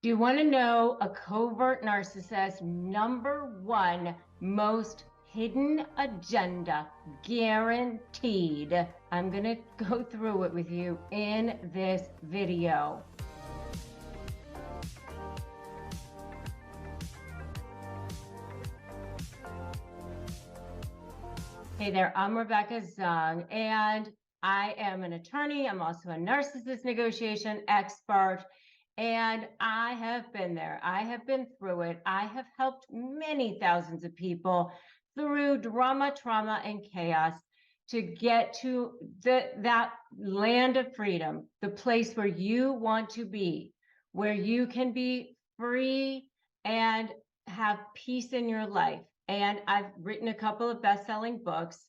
Do you want to know a covert narcissist #1 most hidden agenda? Guaranteed. I'm going to go through it with you in this video. Hey there, I'm Rebecca Zung, and I am an attorney. I'm also a narcissist negotiation expert. And I have been there. I have been through it. I have helped many thousands of people through drama, trauma, and chaos to get to that land of freedom, the place where you want to be, where you can be free and have peace in your life. And I've written a couple of best-selling books,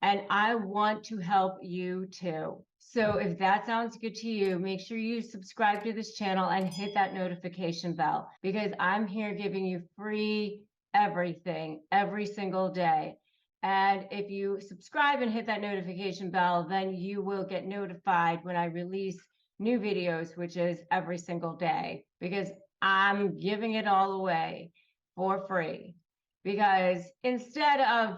and I want to help you too. So if that sounds good to you, make sure you subscribe to this channel and hit that notification bell, because I'm here giving you free everything every single day. And if you subscribe and hit that notification bell, then you will get notified when I release new videos, which is every single day, because I'm giving it all away for free. Because instead of,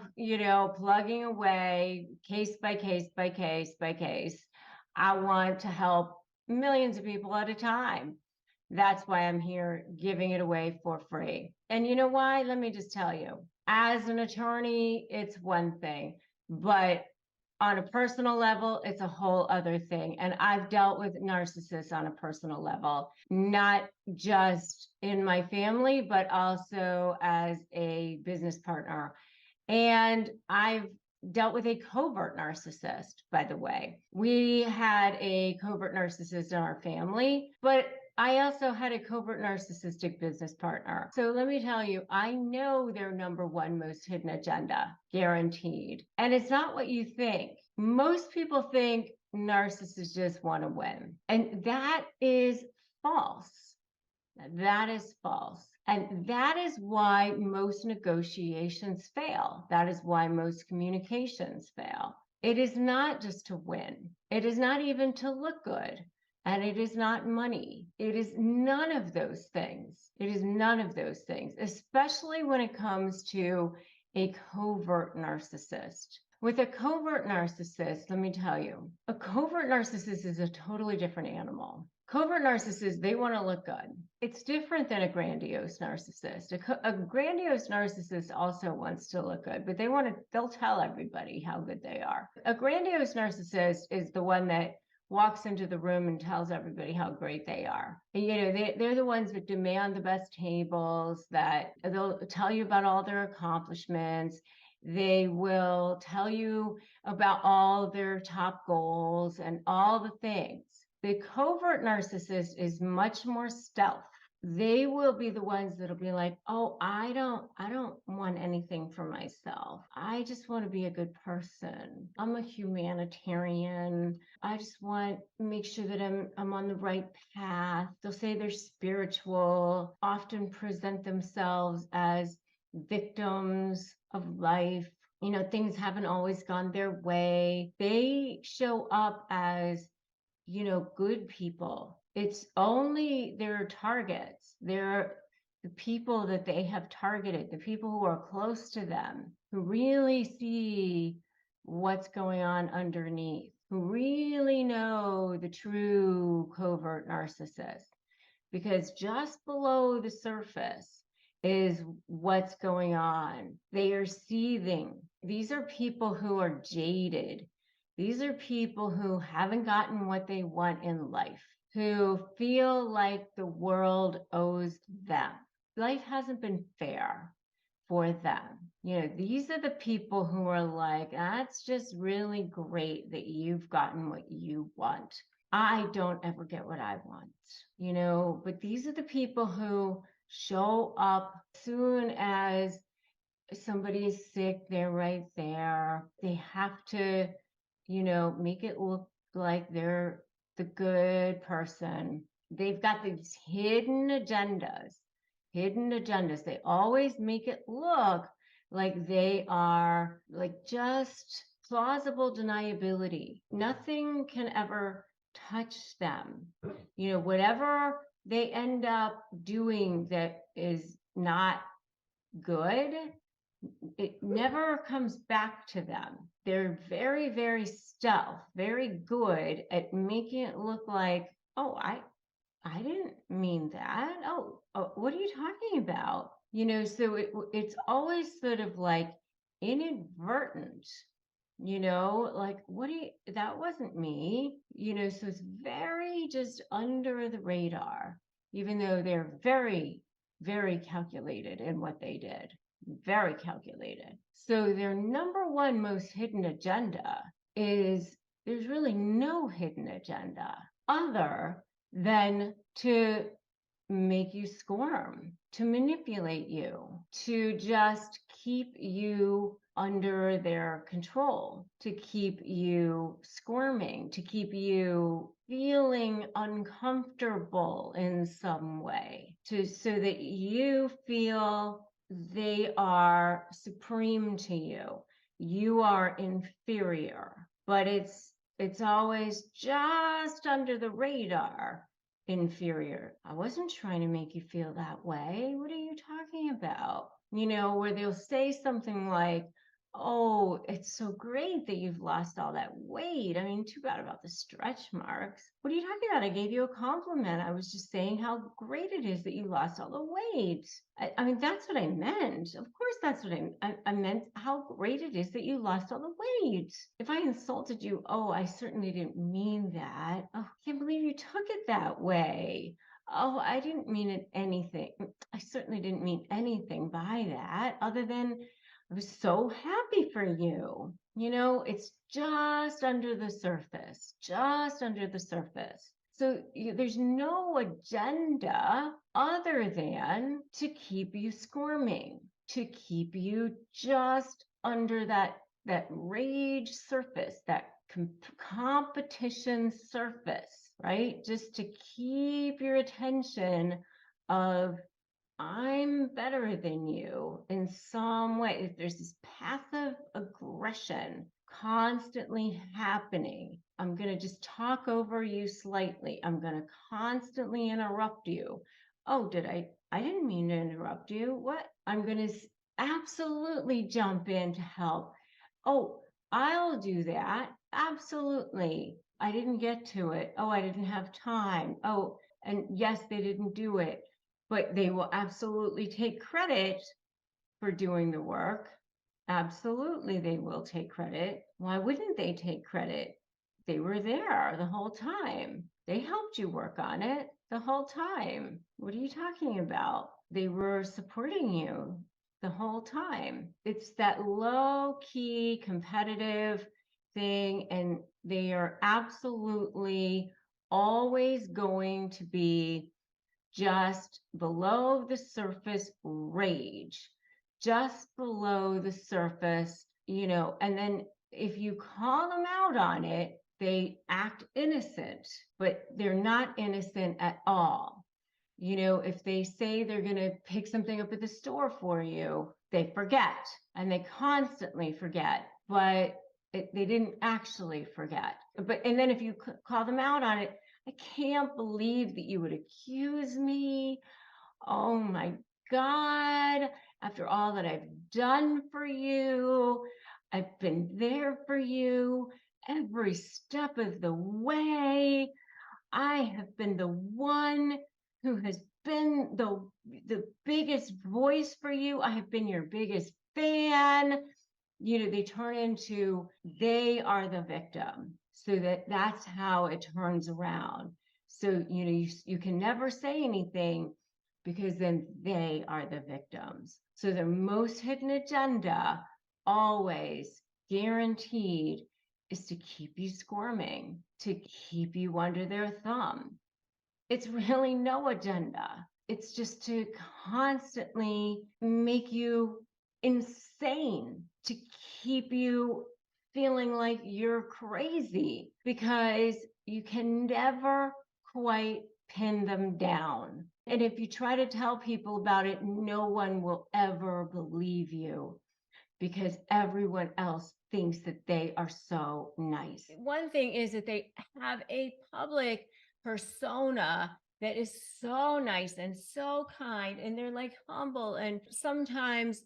plugging away case by case by case by case, I want to help millions of people at a time. That's why I'm here giving it away for free. And you know why? Let me just tell you. As an attorney, it's one thing, but on a personal level, it's a whole other thing. And I've dealt with narcissists on a personal level, not just in my family, but also as a business partner. And I've dealt with a covert narcissist, by the way. We had a covert narcissist in our family, but I also had a covert narcissistic business partner. So let me tell you, I know their #1 most hidden agenda, guaranteed. And it's not what you think. Most people think narcissists just want to win. And that is false. That is false. And that is why most negotiations fail. That is why most communications fail. It is not just to win. It is not even to look good. And it is not money. It is none of those things. It is none of those things, especially when it comes to a covert narcissist. With a covert narcissist, let me tell you, a covert narcissist is a totally different animal. Covert narcissists, they want to look good. It's different than a grandiose narcissist. A grandiose narcissist also wants to look good, but they'll tell everybody how good they are. A grandiose narcissist is the one that walks into the room and tells everybody how great they are. And, they're the ones that demand the best tables, that they'll tell you about all their accomplishments. They will tell you about all their top goals and all the things. The covert narcissist is much more stealth. They will be the ones that'll be like, oh, I don't want anything for myself. I just want to be a good person. I'm a humanitarian. I just want to make sure that I'm on the right path. They'll say they're spiritual, often present themselves as victims of life. Things haven't always gone their way. They show up as good people. It's only their targets. They're the people that they have targeted, the people who are close to them, who really see what's going on underneath, who really know the true covert narcissist. Because just below the surface is what's going on. They are seething. These are people who are jaded. These are people who haven't gotten what they want in life, who feel like the world owes them. Life hasn't been fair for them. These are the people who are like, that's just really great that you've gotten what you want. I don't ever get what I want, but these are the people who show up soon as somebody is sick, they're right there. They have to make it look like they're the good person. They've got these hidden agendas. They always make it look like they are just plausible deniability. Nothing can ever touch them. Whatever they end up doing that is not good, it never comes back to them. They're very, very stealth, very good at making it look like, oh, I didn't mean that. Oh, what are you talking about? So it's always sort of like inadvertent, like, what do you, that wasn't me, so it's very just under the radar, even though they're very, very calculated in what they did, very calculated. So their number one most hidden agenda is there's really no hidden agenda other than to make you squirm, to manipulate you, to just keep you under their control, to keep you squirming, to keep you feeling uncomfortable in some way, so that you feel they are supreme to you. You are inferior, but it's always just under the radar. Inferior. I wasn't trying to make you feel that way. What are you talking about? Where they'll say something like, oh, it's so great that you've lost all that weight. I mean, too bad about the stretch marks. What are you talking about? I gave you a compliment. I was just saying how great it is that you lost all the weight. I mean, that's what I meant. Of course, that's what I meant. How great it is that you lost all the weight. If I insulted you, oh, I certainly didn't mean that. Oh, I can't believe you took it that way. Oh, I didn't mean it anything. I certainly didn't mean anything by that other than I was so happy for you. It's just under the surface, just under the surface. So there's no agenda other than to keep you squirming, to keep you just under that rage surface, that competition surface, right? Just to keep your attention of I'm better than you in some way. If there's this passive aggression constantly happening, I'm going to just talk over you slightly. I'm going to constantly interrupt you. Oh, I didn't mean to interrupt you. What? I'm going to absolutely jump in to help. Oh, I'll do that. Absolutely. I didn't get to it. Oh, I didn't have time. Oh, and yes, they didn't do it, but they will absolutely take credit for doing the work. Absolutely, they will take credit. Why wouldn't they take credit? They were there the whole time. They helped you work on it the whole time. What are you talking about? They were supporting you the whole time. It's that low key competitive thing, and they are absolutely always going to be just below the surface rage, just below the surface, and then if you call them out on it, they act innocent, but they're not innocent at all. If they say they're going to pick something up at the store for you, they forget, and they constantly forget, but they didn't actually forget. And then if you call them out on it, I can't believe that you would accuse me. Oh my God. After all that I've done for you, I've been there for you every step of the way. I have been the one who has been the biggest voice for you. I have been your biggest fan. They turn into, they are the victim. So that's how it turns around. So, you can never say anything because then they are the victims. So the most hidden agenda, always guaranteed, is to keep you squirming, to keep you under their thumb. It's really no agenda. It's just to constantly make you insane, to keep you feeling like you're crazy because you can never quite pin them down. And if you try to tell people about it, no one will ever believe you because everyone else thinks that they are so nice. One thing is that they have a public persona that is so nice and so kind, and they're like humble and sometimes,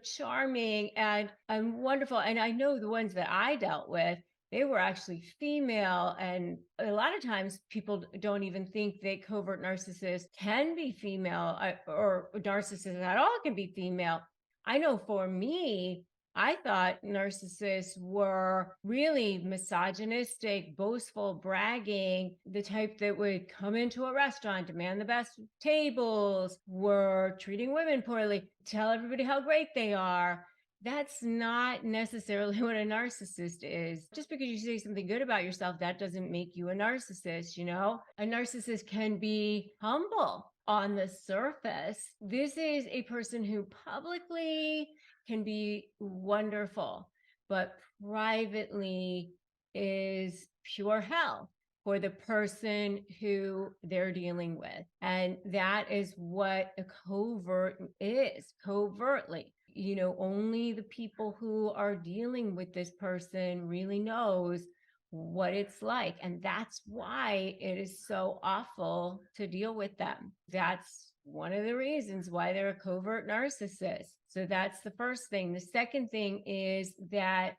charming and wonderful. And I know the ones that I dealt with, they were actually female, and a lot of times people don't even think that covert narcissists can be female, or narcissists at all can be female. I know for me, I thought narcissists were really misogynistic, boastful, bragging, the type that would come into a restaurant, demand the best tables, were treating women poorly, tell everybody how great they are. That's not necessarily what a narcissist is. Just because you say something good about yourself, that doesn't make you a narcissist, you know? A narcissist can be humble on the surface. This is a person who publicly can be wonderful, but privately is pure hell for the person who they're dealing with. And that is what a covert is, covertly. Only the people who are dealing with this person really knows what it's like. And that's why it is so awful to deal with them. That's one of the reasons why they're a covert narcissist. So that's the first thing. The second thing is that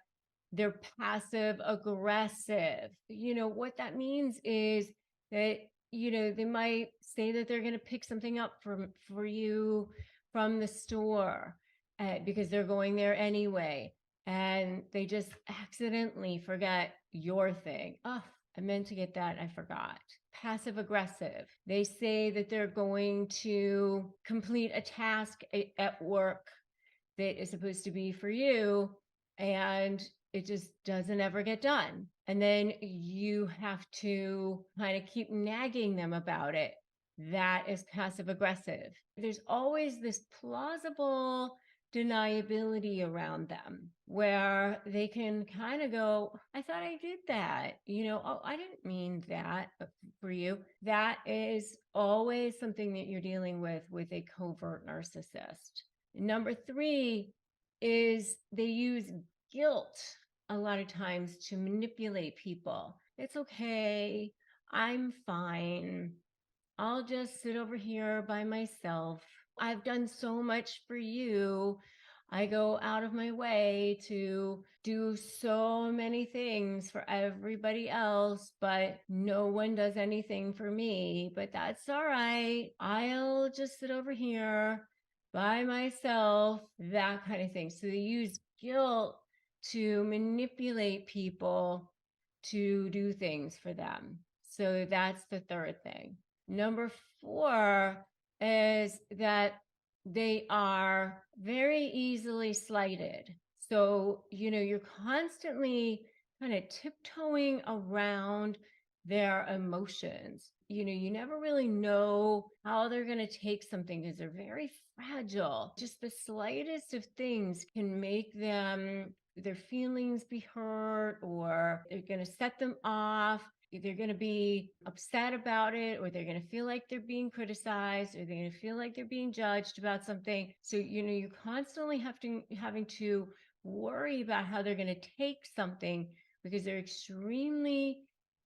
they're passive aggressive. What that means is that, they might say that they're going to pick something up for you from the store, because they're going there anyway. And they just accidentally forget your thing. Oh, I meant to get that. I forgot. Passive aggressive. They say that they're going to complete a task at work that is supposed to be for you, and it just doesn't ever get done. And then you have to kind of keep nagging them about it. That is passive aggressive. There's always this plausible deniability around them where they can kind of go, I thought I did that. Oh, I didn't mean that for you. That is always something that you're dealing with a covert narcissist. Number three is they use guilt a lot of times to manipulate people. It's okay. I'm fine. I'll just sit over here by myself. I've done so much for you. I go out of my way to do so many things for everybody else, but no one does anything for me. But that's all right. I'll just sit over here by myself, that kind of thing. So they use guilt to manipulate people to do things for them. So that's the third thing. Number four is that they are very easily slighted. So, you're constantly kind of tiptoeing around their emotions. You never really know how they're going to take something because they're very fragile. Just the slightest of things can make their feelings be hurt, or they're going to set them off. They're going to be upset about it, or they're going to feel like they're being criticized, or they're going to feel like they're being judged about something. So, you're constantly having to worry about how they're going to take something because they're extremely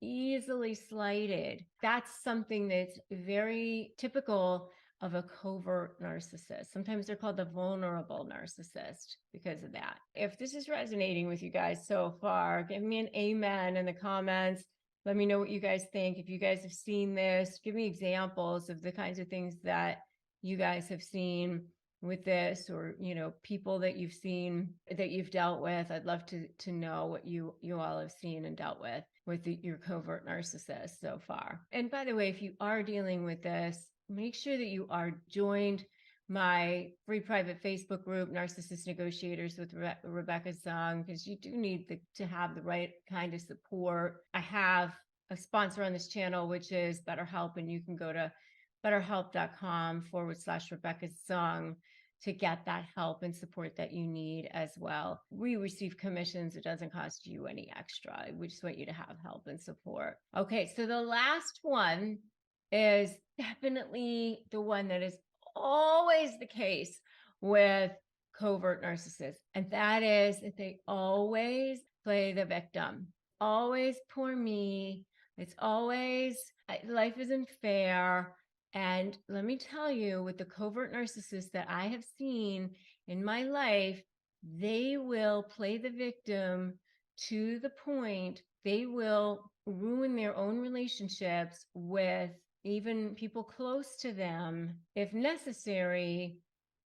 easily slighted. That's something that's very typical of a covert narcissist. Sometimes they're called the vulnerable narcissist because of that. If this is resonating with you guys so far, give me an amen in the comments. Let me know what you guys think. If you guys have seen this, give me examples of the kinds of things that you guys have seen with this, or people that you've seen that you've dealt with. I'd love to know what you all have seen and dealt with your covert narcissist so far. And by the way, if you are dealing with this, make sure that you are joined my free private Facebook group, Narcissist Negotiators with Rebecca Zung, because you do need to have the right kind of support. I have a sponsor on this channel, which is BetterHelp, and you can go to betterhelp.com/Rebecca Zung to get that help and support that you need as well. We receive commissions. It doesn't cost you any extra. We just want you to have help and support. Okay, so the last one is definitely the one that is always the case with covert narcissists. And that is that they always play the victim. Always poor me. It's always Life isn't fair. And let me tell you, with the covert narcissists that I have seen in my life, they will play the victim to the point they will ruin their own relationships with even people close to them, if necessary,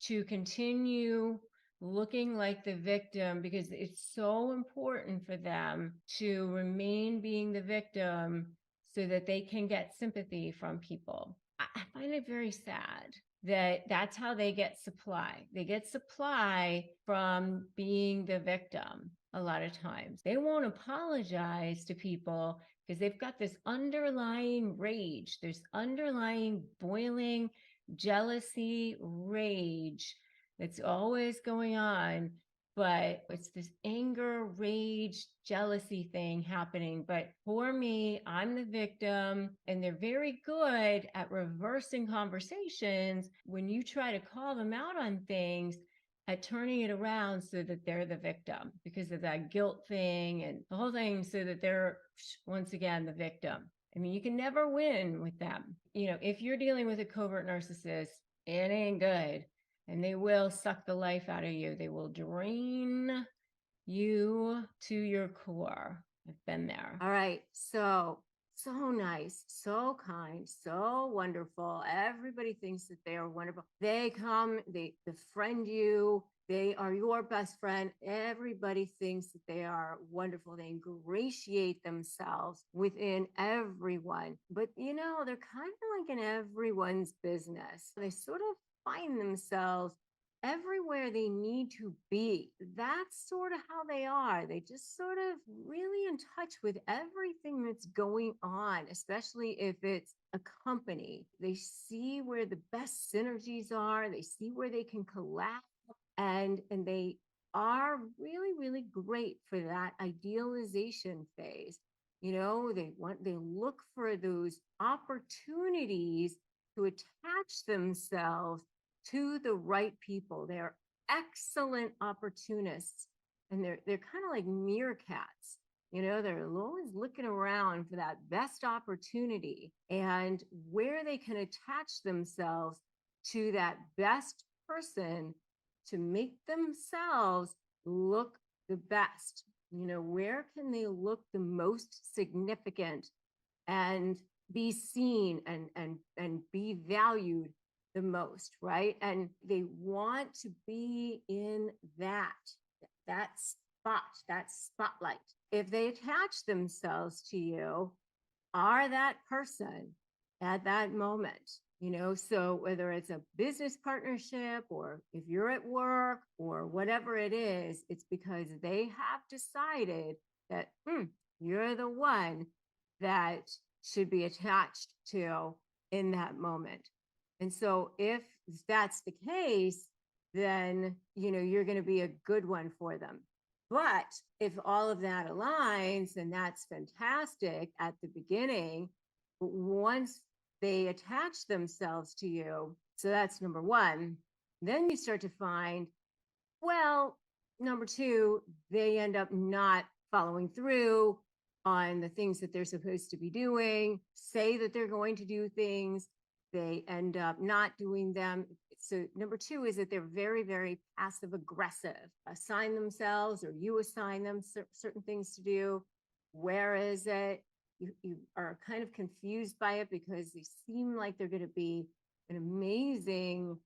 to continue looking like the victim, because it's so important for them to remain being the victim so that they can get sympathy from people. I find it very sad that that's how they get supply. They get supply from being the victim a lot of times. They won't apologize to people because they've got this underlying rage, there's underlying boiling jealousy, rage that's always going on. But it's this anger, rage, jealousy thing happening. But for me, I'm the victim, and they're very good at reversing conversations when you try to call them out on things, at turning it around so that they're the victim because of that guilt thing and the whole thing, so that they're once again the victim. I mean, you can never win with them. If you're dealing with a covert narcissist, it ain't good. And they will suck the life out of you. They will drain you to your core. I've been there. All right. So nice, so kind, so wonderful. Everybody thinks that they are wonderful. They come, they befriend you. They are your best friend. Everybody thinks that they are wonderful. They ingratiate themselves within everyone. But, they're kind of like in everyone's business. They sort of find themselves everywhere they need to be. That's sort of how they are. They just sort of really in touch with everything that's going on, especially if it's a company. They see where the best synergies are. They see where they can collab, and they are really, really great for that idealization phase. They look for those opportunities to attach themselves to the right people. They're excellent opportunists, and they're kind of like meerkats. They're always looking around for that best opportunity and where they can attach themselves to that best person to make themselves look the best. Where can they look the most significant and be seen and be valued the most, right? And they want to be in that spot, that spotlight. If they attach themselves to you, are that person at that moment. So whether it's a business partnership or if you're at work or whatever it is, it's because they have decided that you're the one that should be attached to in that moment. And so if that's the case, then, you're going to be a good one for them. But if all of that aligns, then that's fantastic at the beginning. But once they attach themselves to you, so that's number one, then you start to find, well, number two, they end up not following through on the things that they're supposed to be doing, say that they're going to do things, they end up not doing them. So number two is that they're very, very passive aggressive, assign themselves, or you assign them certain things to do. Where is it? You are kind of confused by it because they seem like they're going to be an amazing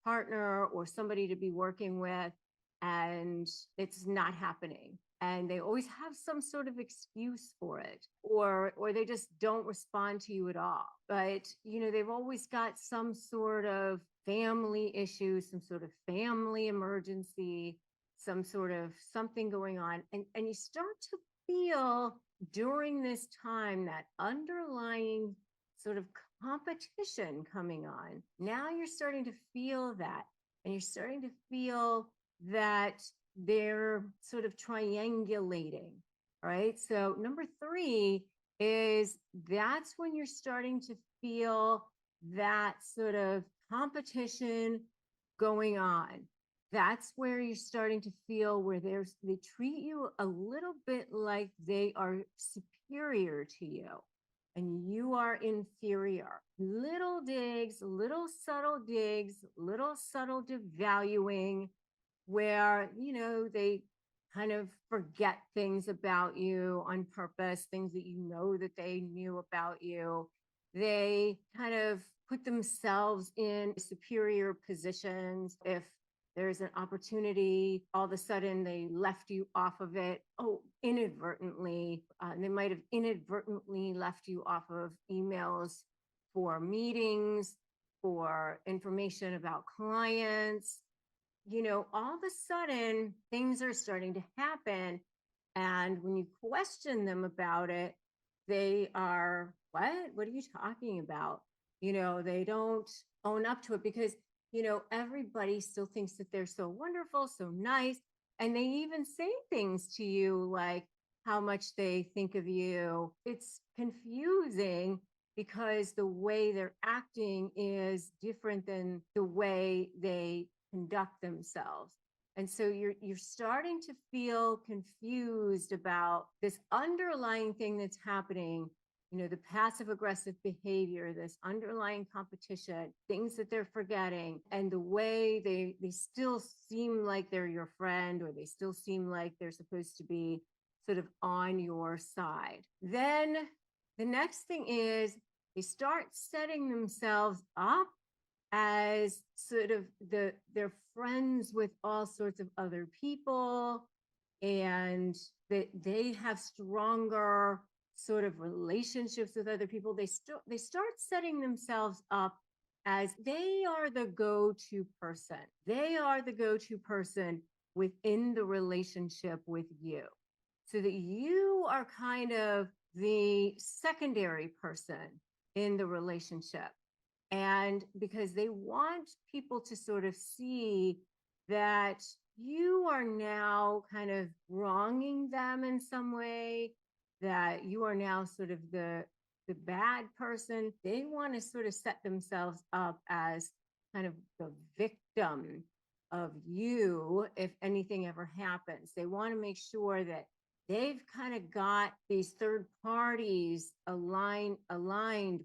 partner or somebody to be working with, and it's not happening. And they always have some sort of excuse for it, or they just don't respond to you at all. But, they've always got some sort of family issue, some sort of family emergency, some sort of something going on. And you start to feel during this time that underlying sort of competition coming on. Now you're starting to feel that, and you're starting to feel that they're sort of triangulating, right? So number three is that's when you're starting to feel that sort of competition going on. That's where you're starting to feel where they treat you a little bit like they are superior to you. and you are inferior. Little digs, little subtle digs, little subtle devaluing where, they kind of forget things about you on purpose, things that you know that they knew about you. They kind of put themselves in superior positions. If there's an opportunity, all of a sudden they left you off of it. Oh, inadvertently. They might have inadvertently left you off of emails for meetings, for information about clients. All of a sudden things are starting to happen. And when you question them about it, they are, what are you talking about? They don't own up to it because, everybody still thinks that they're so wonderful, so nice. And they even say things to you like how much they think of you. It's confusing because the way they're acting is different than the way they conduct themselves. And so you're starting to feel confused about this underlying thing that's happening, the passive aggressive behavior, this underlying competition, things that they're forgetting, and the way they still seem like they're your friend, or they still seem like they're supposed to be sort of on your side. Then the next thing is they start setting themselves up as sort of they're friends with all sorts of other people, and that they have stronger sort of relationships with other people. They start setting themselves up as they are the go-to person. They are the go-to person within the relationship with you, so that you are kind of the secondary person in the relationship. And because they want people to sort of see that you are now kind of wronging them in some way, that you are now sort of the bad person. They want to sort of set themselves up as kind of the victim of you if anything ever happens. They want to make sure that they've kind of got these third parties aligned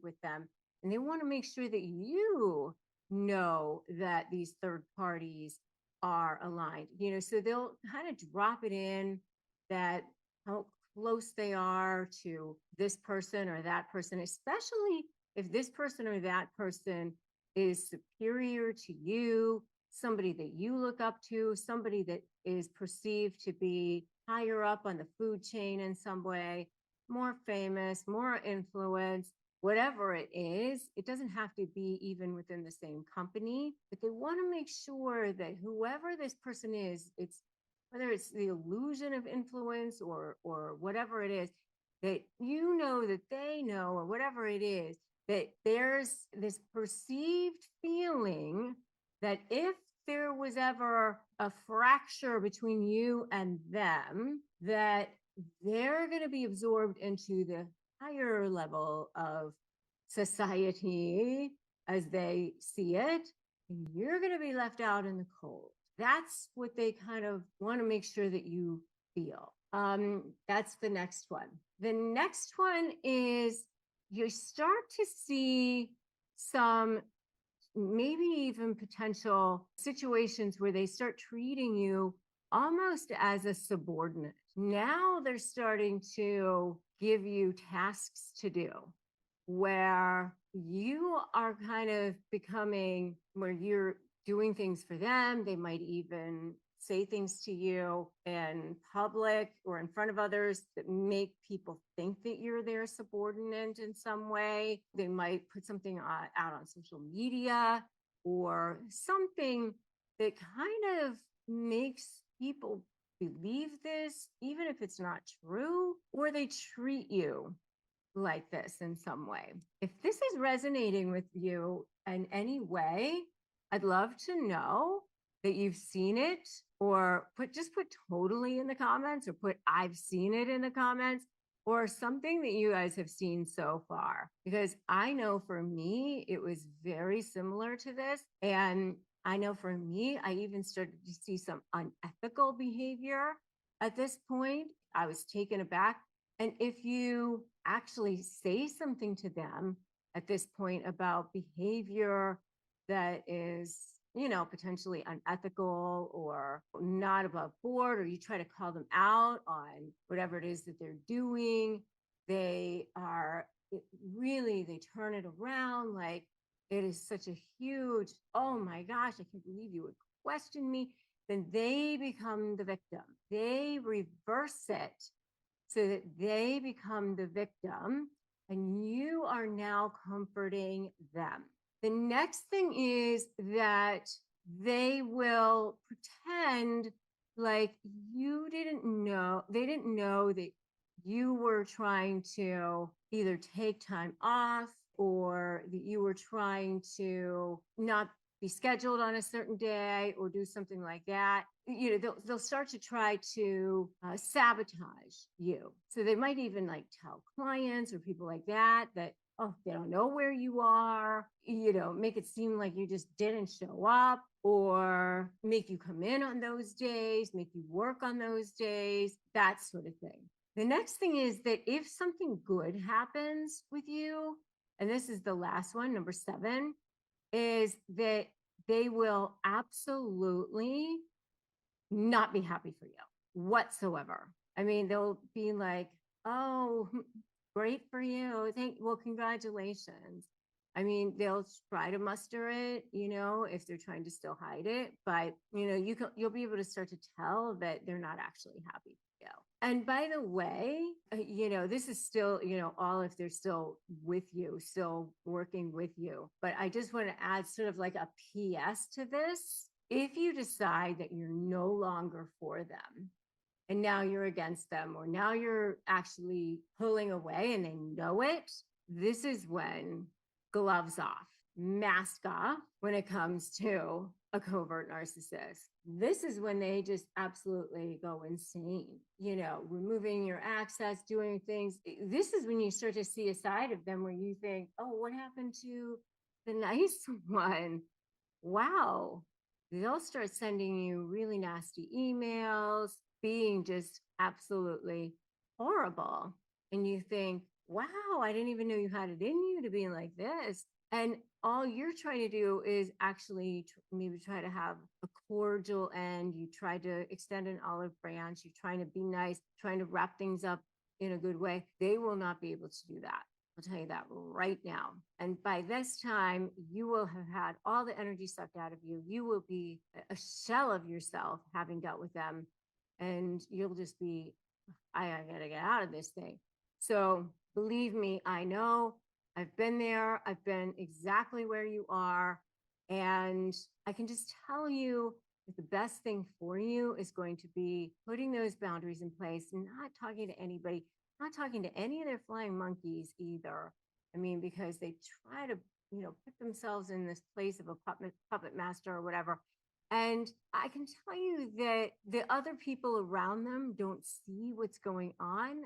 with them. And they want to make sure that you know that these third parties are aligned, so they'll kind of drop it in that how close they are to this person or that person, especially if this person or that person is superior to you, somebody that you look up to, somebody that is perceived to be higher up on the food chain in some way, more famous, more influence. Whatever it is, it doesn't have to be even within the same company, but they want to make sure that whoever this person is, it's whether it's the illusion of influence or whatever it is, that you know that they know, or whatever it is, that there's this perceived feeling that if there was ever a fracture between you and them, that they're going to be absorbed into the higher level of society as they see it, and you're going to be left out in the cold. That's what they kind of want to make sure that you feel. That's the next one. The next one is you start to see some maybe even potential situations where they start treating you almost as a subordinate. Now they're starting to give you tasks to do where you are kind of becoming, where you're doing things for them. They might even say things to you in public or in front of others that make people think that you're their subordinate in some way. They might put something out on social media or something that kind of makes people believe this, even if it's not true, or they treat you like this in some way. If this is resonating with you in any way, I'd love to know that you've seen it, or put totally in the comments, or put I've seen it in the comments, or something that you guys have seen so far. Because I know for me, it was very similar to this. And I know for me, I even started to see some unethical behavior at this point. I was taken aback And if you actually say something to them at this point about behavior that is, potentially unethical or not above board, or you try to call them out on whatever it is that they're doing, they are really, they turn it around like it is such a huge, oh my gosh, I can't believe you would question me. Then they become the victim. They reverse it so that they become the victim and you are now comforting them. The next thing is that they will pretend like they didn't know that you were trying to either take time off or that you were trying to not be scheduled on a certain day or do something like that. They'll start to try to sabotage you. So they might even like tell clients or people like that, oh, they don't know where you are, make it seem like you just didn't show up, or make you come in on those days, make you work on those days, that sort of thing. The next thing is that if something good happens with you, and this is the last one, number 7, is that they will absolutely not be happy for you whatsoever. I mean, they'll be like, oh, great for you. Congratulations. I mean, they'll try to muster it, if they're trying to still hide it, but you'll be able to start to tell that they're not actually happy for you. And by the way, this is still, all if they're still with you, still working with you. But I just want to add sort of like a PS to this. If you decide that you're no longer for them, and now you're against them, or now you're actually pulling away and they know it, this is when gloves off, mask off when it comes to a covert narcissist. This is when they just absolutely go insane, removing your access, doing things. This is when you start to see a side of them where you think, oh, what happened to the nice one? Wow. They'll start sending you really nasty emails, being just absolutely horrible. And you think, wow, I didn't even know you had it in you to be like this. And all you're trying to do is actually maybe try to have a cordial end. You try to extend an olive branch. You're trying to be nice, trying to wrap things up in a good way. They will not be able to do that. I'll tell you that right now. And by this time, you will have had all the energy sucked out of you. You will be a shell of yourself having dealt with them. And you'll just be, I got to get out of this thing. So believe me, I know. I've been there. I've been exactly where you are. And I can just tell you that the best thing for you is going to be putting those boundaries in place, not talking to anybody, not talking to any of their flying monkeys either. I mean, because they try to, put themselves in this place of a puppet master or whatever. And I can tell you that the other people around them don't see what's going on.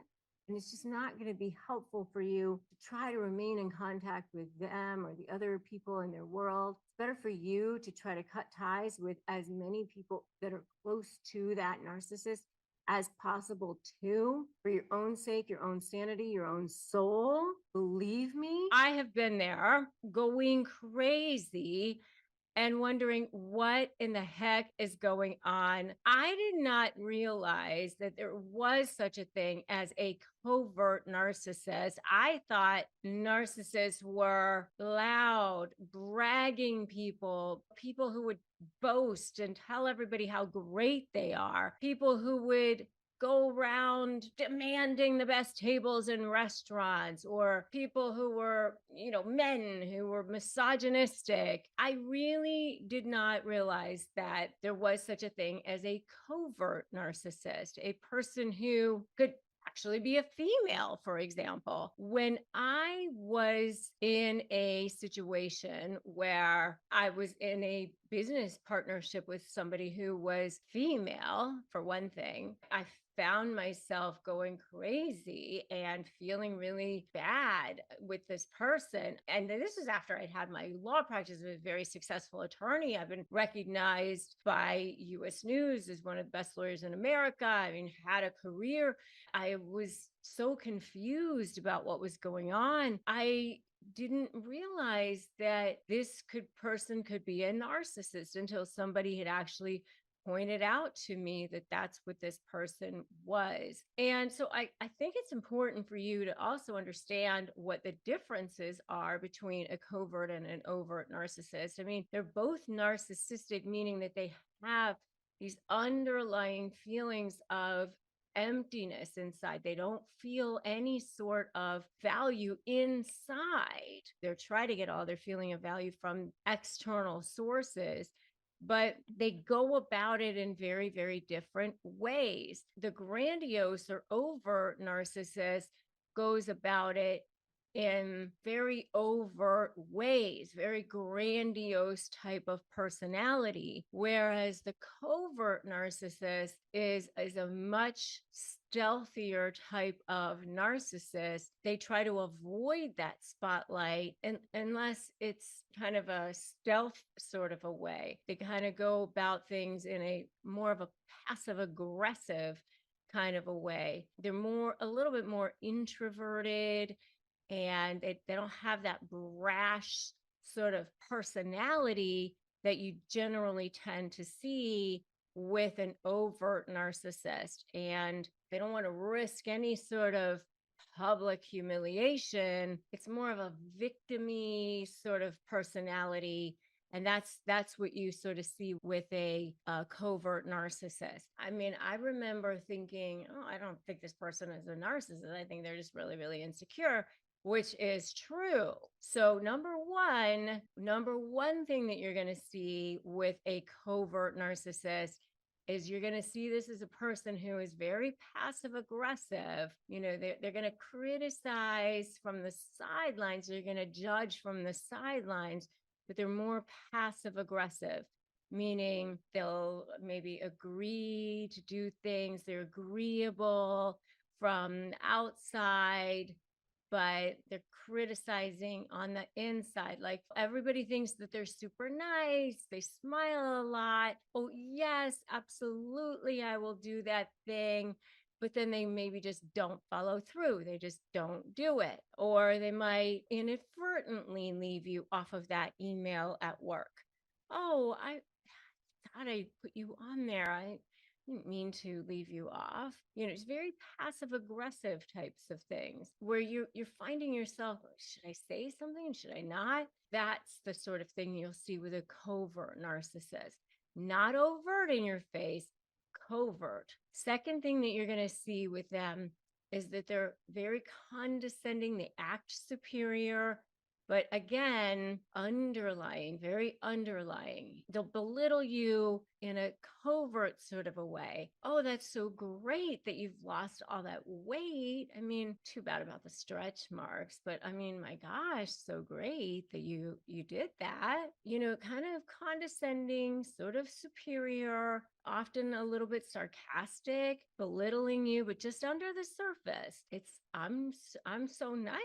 And it's just not going to be helpful for you to try to remain in contact with them or the other people in their world. It's better for you to try to cut ties with as many people that are close to that narcissist as possible too, for your own sake, your own sanity, your own soul. Believe me, I have been there going crazy and wondering what in the heck is going on. I did not realize that there was such a thing as a covert narcissist. I thought narcissists were loud, bragging people, people who would boast and tell everybody how great they are, people who would go around demanding the best tables in restaurants, or people who were, men who were misogynistic. I really did not realize that there was such a thing as a covert narcissist, a person who could actually be a female, for example. When I was in a situation where I was in a business partnership with somebody who was female, for one thing, I found myself going crazy and feeling really bad with this person. And this is after I'd had my law practice as a very successful attorney. I've been recognized by US News as one of the best lawyers in America. I mean, had a career. I was so confused about what was going on. I didn't realize that person could be a narcissist until somebody had actually pointed out to me that that's what this person was. And so I think it's important for you to also understand what the differences are between a covert and an overt narcissist. I mean, they're both narcissistic, meaning that they have these underlying feelings of emptiness inside. They don't feel any sort of value inside. They're trying to get all their feeling of value from external sources, but they go about it in very, very different ways. The grandiose or overt narcissist goes about it in very overt ways, very grandiose type of personality, whereas the covert narcissist is a much stealthier type of narcissist. They try to avoid that spotlight, and unless it's kind of a stealth sort of a way. They kind of go about things in a more of a passive aggressive kind of a way. They're a little bit more introverted, and they don't have that brash sort of personality that you generally tend to see with an overt narcissist. And they don't want to risk any sort of public humiliation. It's more of a victim-y sort of personality. And that's what you sort of see with a covert narcissist. I mean, I remember thinking, oh, I don't think this person is a narcissist. I think they're just really, really insecure, which is true. So number one thing that you're going to see with a covert narcissist is you're going to see this as a person who is very passive aggressive. You know, they're going to criticize from the sidelines. They're going to judge from the sidelines, but they're more passive aggressive, meaning they'll maybe agree to do things. They're agreeable from outside, but they're criticizing on the inside. Like, everybody thinks that they're super nice. They smile a lot. Oh, yes, absolutely, I will do that thing. But then they maybe just don't follow through. They just don't do it. Or they might inadvertently leave you off of that email at work. Oh, I thought I put you on there. I didn't mean to leave you off. You know, it's very passive aggressive types of things where you're finding yourself, should I say something? Should I not? That's the sort of thing you'll see with a covert narcissist. Not overt in your face, covert. Second thing that you're going to see with them is that they're very condescending. They act superior. But again, very underlying. They'll belittle you in a covert sort of a way. Oh, that's so great that you've lost all that weight. I mean, too bad about the stretch marks, but I mean, my gosh, so great that you did that. You know, kind of condescending, sort of superior, often a little bit sarcastic, belittling you, but just under the surface, it's I'm so nice.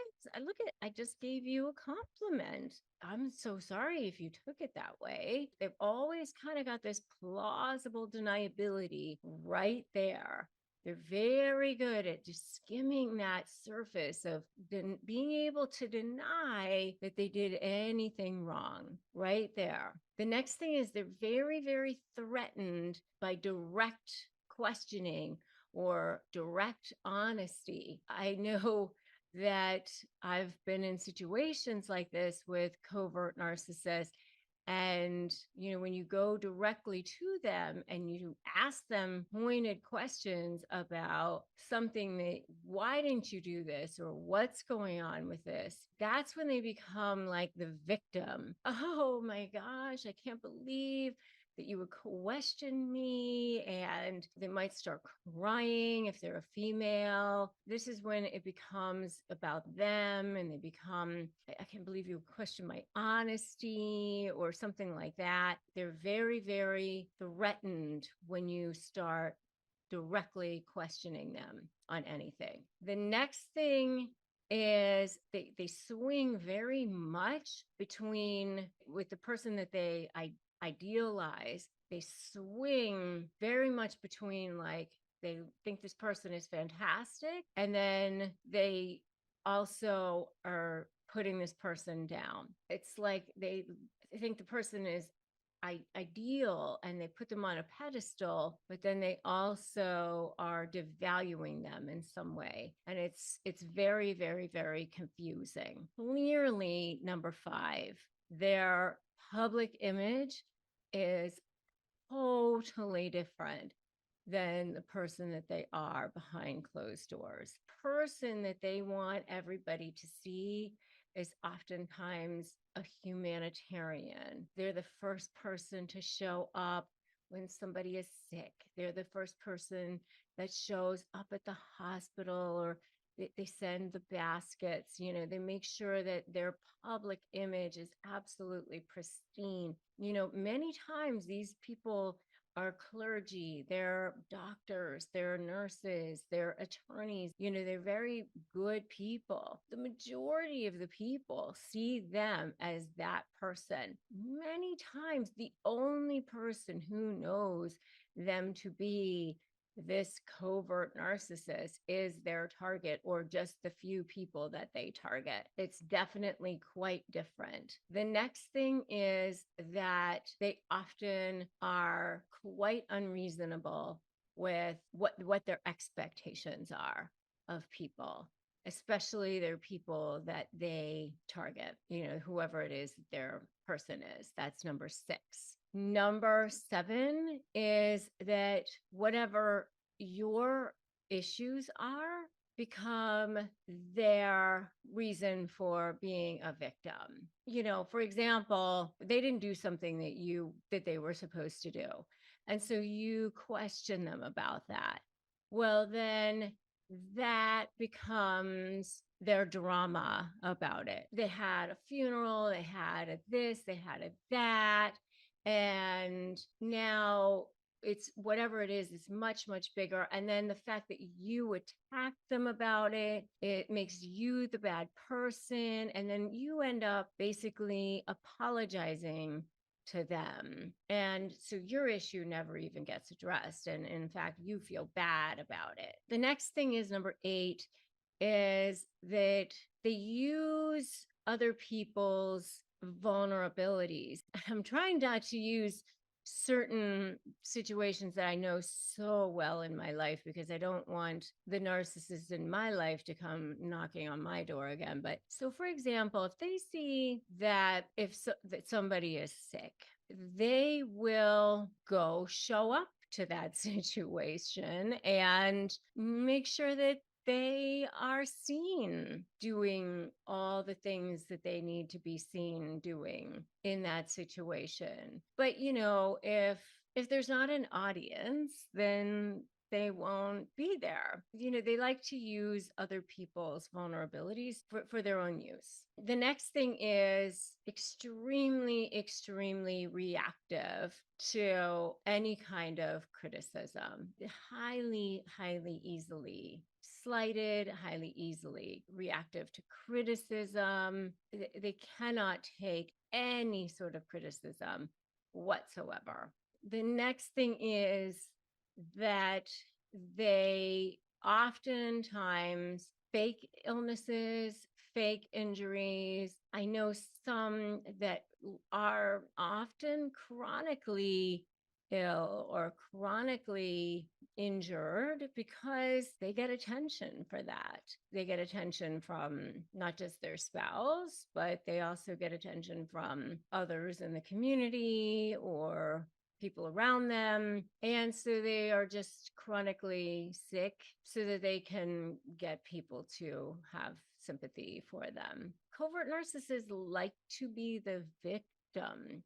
I just gave you a compliment. I'm so sorry if you took it that way. They've always kind of got this plausible deniability right there. They're very good at just skimming that surface of being able to deny that they did anything wrong right there. The next thing is they're very, very threatened by direct questioning or direct honesty. I know that I've been in situations like this with covert narcissists. And, you know, when you go directly to them and you ask them pointed questions about something that, why didn't you do this? Or what's going on with this? That's when they become like the victim. Oh my gosh, I can't believe that you would question me, and they might start crying if they're a female. This is when it becomes about them, and they become, I can't believe you question my honesty or something like that. They're very, very threatened when you start directly questioning them on anything. The next thing is they swing very much between, with the person that they idealize, they swing very much between, like, they think this person is fantastic, and then they also are putting this person down. It's like they think the person is ideal and they put them on a pedestal, but then they also are devaluing them in some way. And it's very, very, very confusing. Clearly, number 5, their public image is totally different than the person that they are behind closed doors. Person that they want everybody to see is oftentimes a humanitarian. They're the first person to show up when somebody is sick. They're the first person that shows up at the hospital, or they send the baskets. They make sure that their public image is absolutely pristine. Many times these people are clergy, they're doctors, they're nurses, they're attorneys. They're very good people. The majority of the people see them as that person. Many times, the only person who knows them to be this covert narcissist is their target, or just the few people that they target. It's definitely quite different. The next thing is that they often are quite unreasonable with what their expectations are of people, especially their people that they target, whoever it is their person is. That's number 6. Number 7 is that whatever your issues are become their reason for being a victim. For example, they didn't do something that they were supposed to do. And so you question them about that. Well, then that becomes their drama about it. They had a funeral, they had a this, they had a that. And now it's whatever it is, it's much, much bigger. And then the fact that you attack them about it, it makes you the bad person. And then you end up basically apologizing to them. And so your issue never even gets addressed. And in fact, you feel bad about it. The next thing is number 8 is that they use other people's vulnerabilities. I'm trying not to use certain situations that I know so well in my life, because I don't want the narcissist in my life to come knocking on my door again. But so, for example, if they see that that somebody is sick, they will go show up to that situation and make sure that they are seen doing all the things that they need to be seen doing in that situation. But if there's not an audience, then they won't be there. They like to use other people's vulnerabilities for their own use. The next thing is extremely, extremely reactive to any kind of criticism. Highly, highly easily slighted, highly easily reactive to criticism. They cannot take any sort of criticism whatsoever. The next thing is that they oftentimes fake illnesses, fake injuries. I know some that are often chronically ill or chronically injured because they get attention for that. They get attention from not just their spouse, but they also get attention from others in the community or people around them. And so they are just chronically sick so that they can get people to have sympathy for them. Covert narcissists like to be the victim.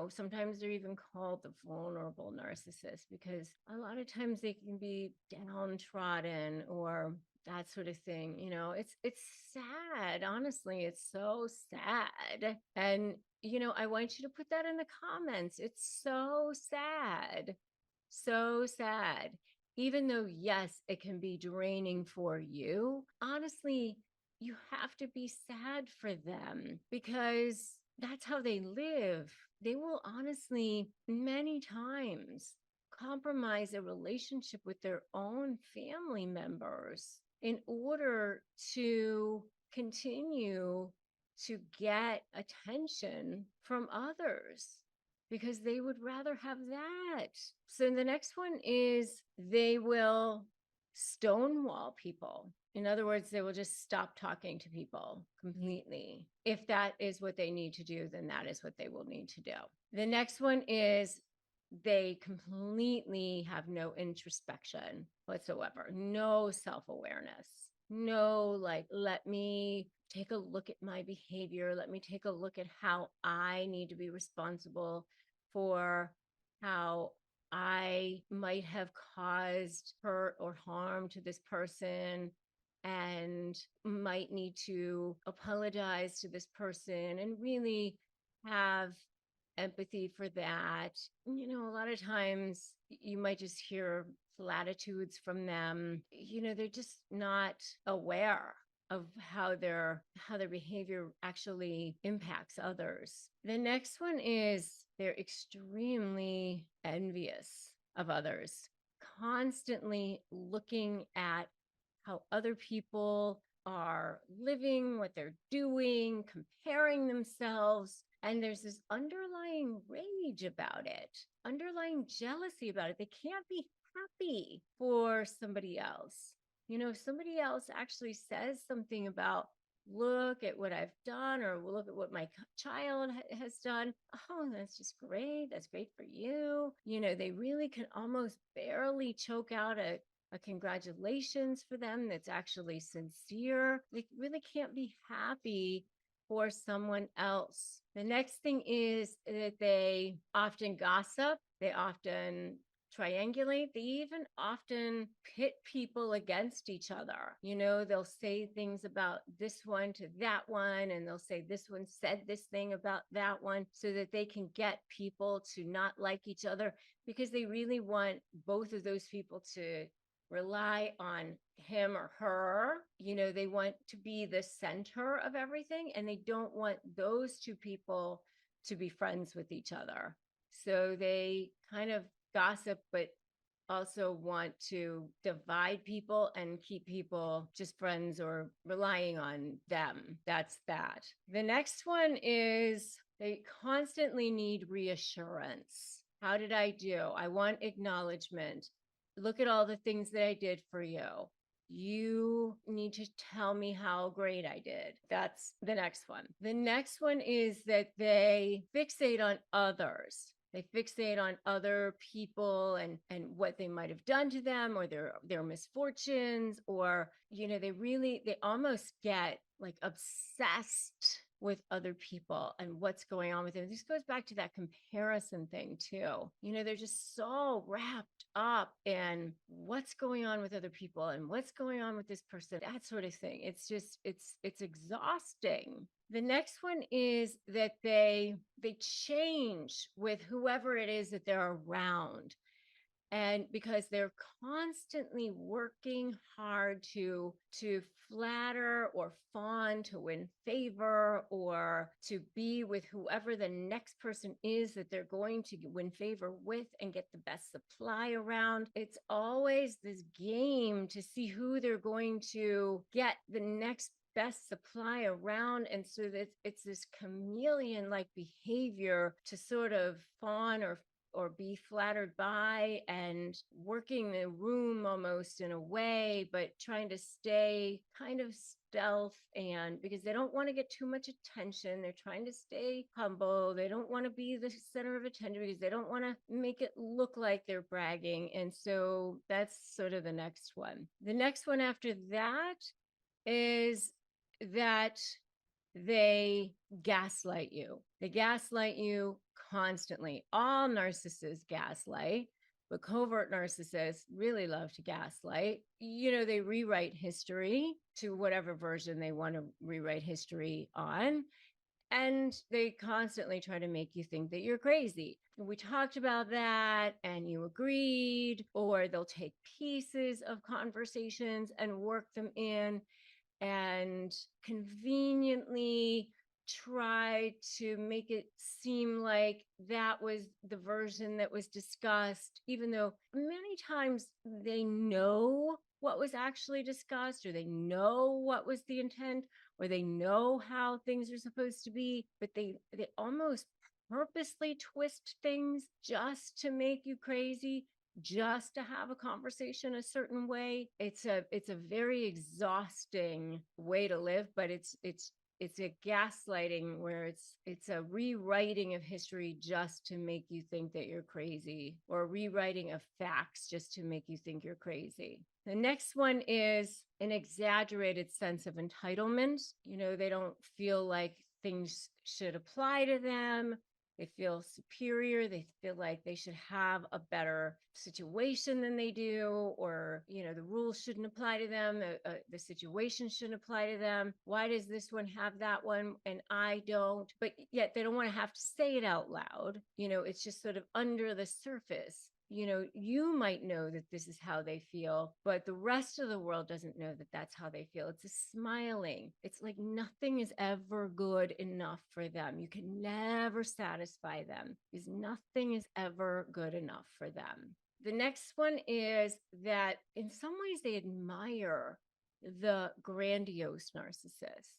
Sometimes they're even called the vulnerable narcissist, because a lot of times they can be downtrodden or that sort of thing. It's sad. Honestly, it's so sad. And, I want you to put that in the comments. It's so sad. So sad. even though, yes, it can be draining for you, honestly, you have to be sad for them because that's how they live. They will honestly, many times, compromise a relationship with their own family members in order to continue to get attention from others because they would rather have that. So the next one is they will stonewall people. In other words, they will just stop talking to people completely. If that is what they need to do, then that is what they will need to do. The next one is they completely have no introspection whatsoever, no self-awareness, no, like, let me take a look at my behavior. Let me take a look at how I need to be responsible for how I might have caused hurt or harm to this person and might need to apologize to this person and really have empathy for that. A lot of times you might just hear platitudes from them. They're just not aware of how their behavior actually impacts others. The next one is they're extremely envious of others, constantly looking at how other people are living, what they're doing, comparing themselves. And there's this underlying rage about it, underlying jealousy about it. They can't be happy for somebody else. If somebody else actually says something about, look at what I've done, or look at what my child has done. Oh, that's just great. That's great for you. They really can almost barely choke out a congratulations for them that's actually sincere. They really can't be happy for someone else. The next thing is that they often gossip. They often triangulate. They even often pit people against each other. They'll say things about this one to that one, and they'll say this one said this thing about that one so that they can get people to not like each other because they really want both of those people to rely on him or her. They want to be the center of everything, and they don't want those two people to be friends with each other. So they kind of gossip, but also want to divide people and keep people just friends or relying on them. That's that. The next one is they constantly need reassurance. How did I do? I want acknowledgement. Look at all the things that I did for you. You need to tell me how great I did. That's the next one. The next one is that they fixate on others. They fixate on other people and what they might have done to them, or their misfortunes, or they almost get like obsessed with other people and what's going on with them. This goes back to that comparison thing too. They're just so wrapped up in what's going on with other people and what's going on with this person, that sort of thing. It's just, it's exhausting. The next one is that they change with whoever it is that they're around. And because they're constantly working hard to flatter or fawn, to win favor, or to be with whoever the next person is that they're going to win favor with and get the best supply around. It's always this game to see who they're going to get the next best supply around. And so that it's this chameleon like behavior to sort of fawn or be flattered by, and working the room almost in a way, but trying to stay kind of stealth, and because they don't want to get too much attention, they're trying to stay humble. They don't want to be the center of attention because they don't want to make it look like they're bragging. And so that's sort of the next one. The next one after that is that they gaslight you. They gaslight you constantly. All narcissists gaslight, but covert narcissists really love to gaslight. They rewrite history to whatever version they want to rewrite history on. And they constantly try to make you think that you're crazy. We talked about that and you agreed, or they'll take pieces of conversations and work them in and conveniently try to make it seem like that was the version that was discussed, even though many times they know what was actually discussed, or they know what was the intent, or they know how things are supposed to be, but they almost purposely twist things just to make you crazy, just to have a conversation a certain way. It's a very exhausting way to live, but it's a gaslighting where it's a rewriting of history just to make you think that you're crazy, or rewriting of facts just to make you think you're crazy. The next one is an exaggerated sense of entitlement. They don't feel like things should apply to them. They feel superior. They feel like they should have a better situation than they do, or, the rules shouldn't apply to them. The situation shouldn't apply to them. Why does this one have that one and I don't? But yet they don't want to have to say it out loud. It's just sort of under the surface. You might know that this is how they feel, but the rest of the world doesn't know that that's how they feel. It's a smiling. It's like nothing is ever good enough for them. You can never satisfy them because nothing is ever good enough for them. The next one is that in some ways they admire the grandiose narcissist.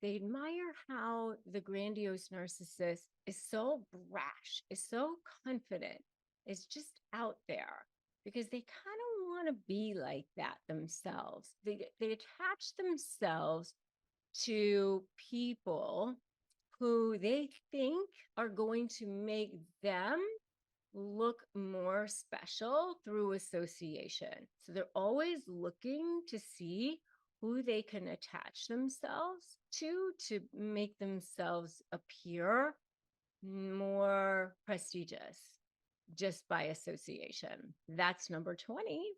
They admire how the grandiose narcissist is so brash, is so confident, is just out there, because they kind of want to be like that themselves. They attach themselves to people who they think are going to make them look more special through association. So they're always looking to see who they can attach themselves to make themselves appear more prestigious just by association. That's number 20.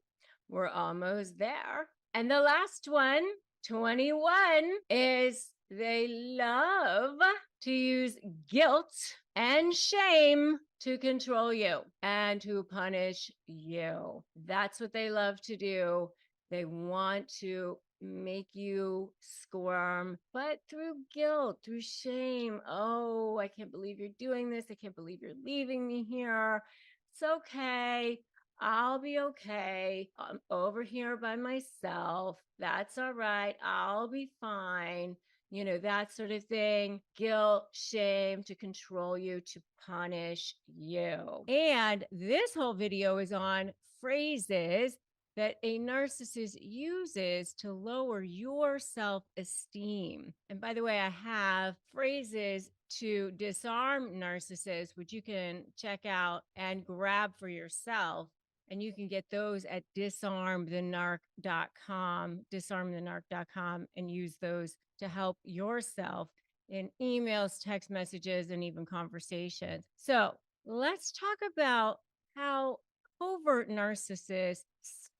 We're almost there. And the last one, 21, is they love to use guilt and shame to control you and to punish you. That's what they love to do. They want to make you squirm, but through guilt, through shame. Oh, I can't believe you're doing this. I can't believe you're leaving me here. It's okay. I'll be okay. I'm over here by myself. That's all right. I'll be fine. That sort of thing. Guilt, shame to control you, to punish you. And this whole video is on phrases that a narcissist uses to lower your self-esteem. And by the way, I have phrases to disarm narcissists, which you can check out and grab for yourself. And you can get those at disarmthenarc.com, and use those to help yourself in emails, text messages, and even conversations. So let's talk about how covert narcissists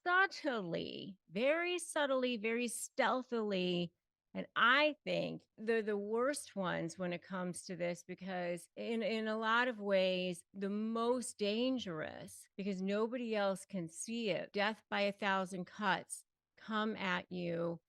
subtly, very stealthily, and I think they're the worst ones when it comes to this, because in a lot of ways, the most dangerous, because nobody else can see it. Death by 1,000 cuts come at you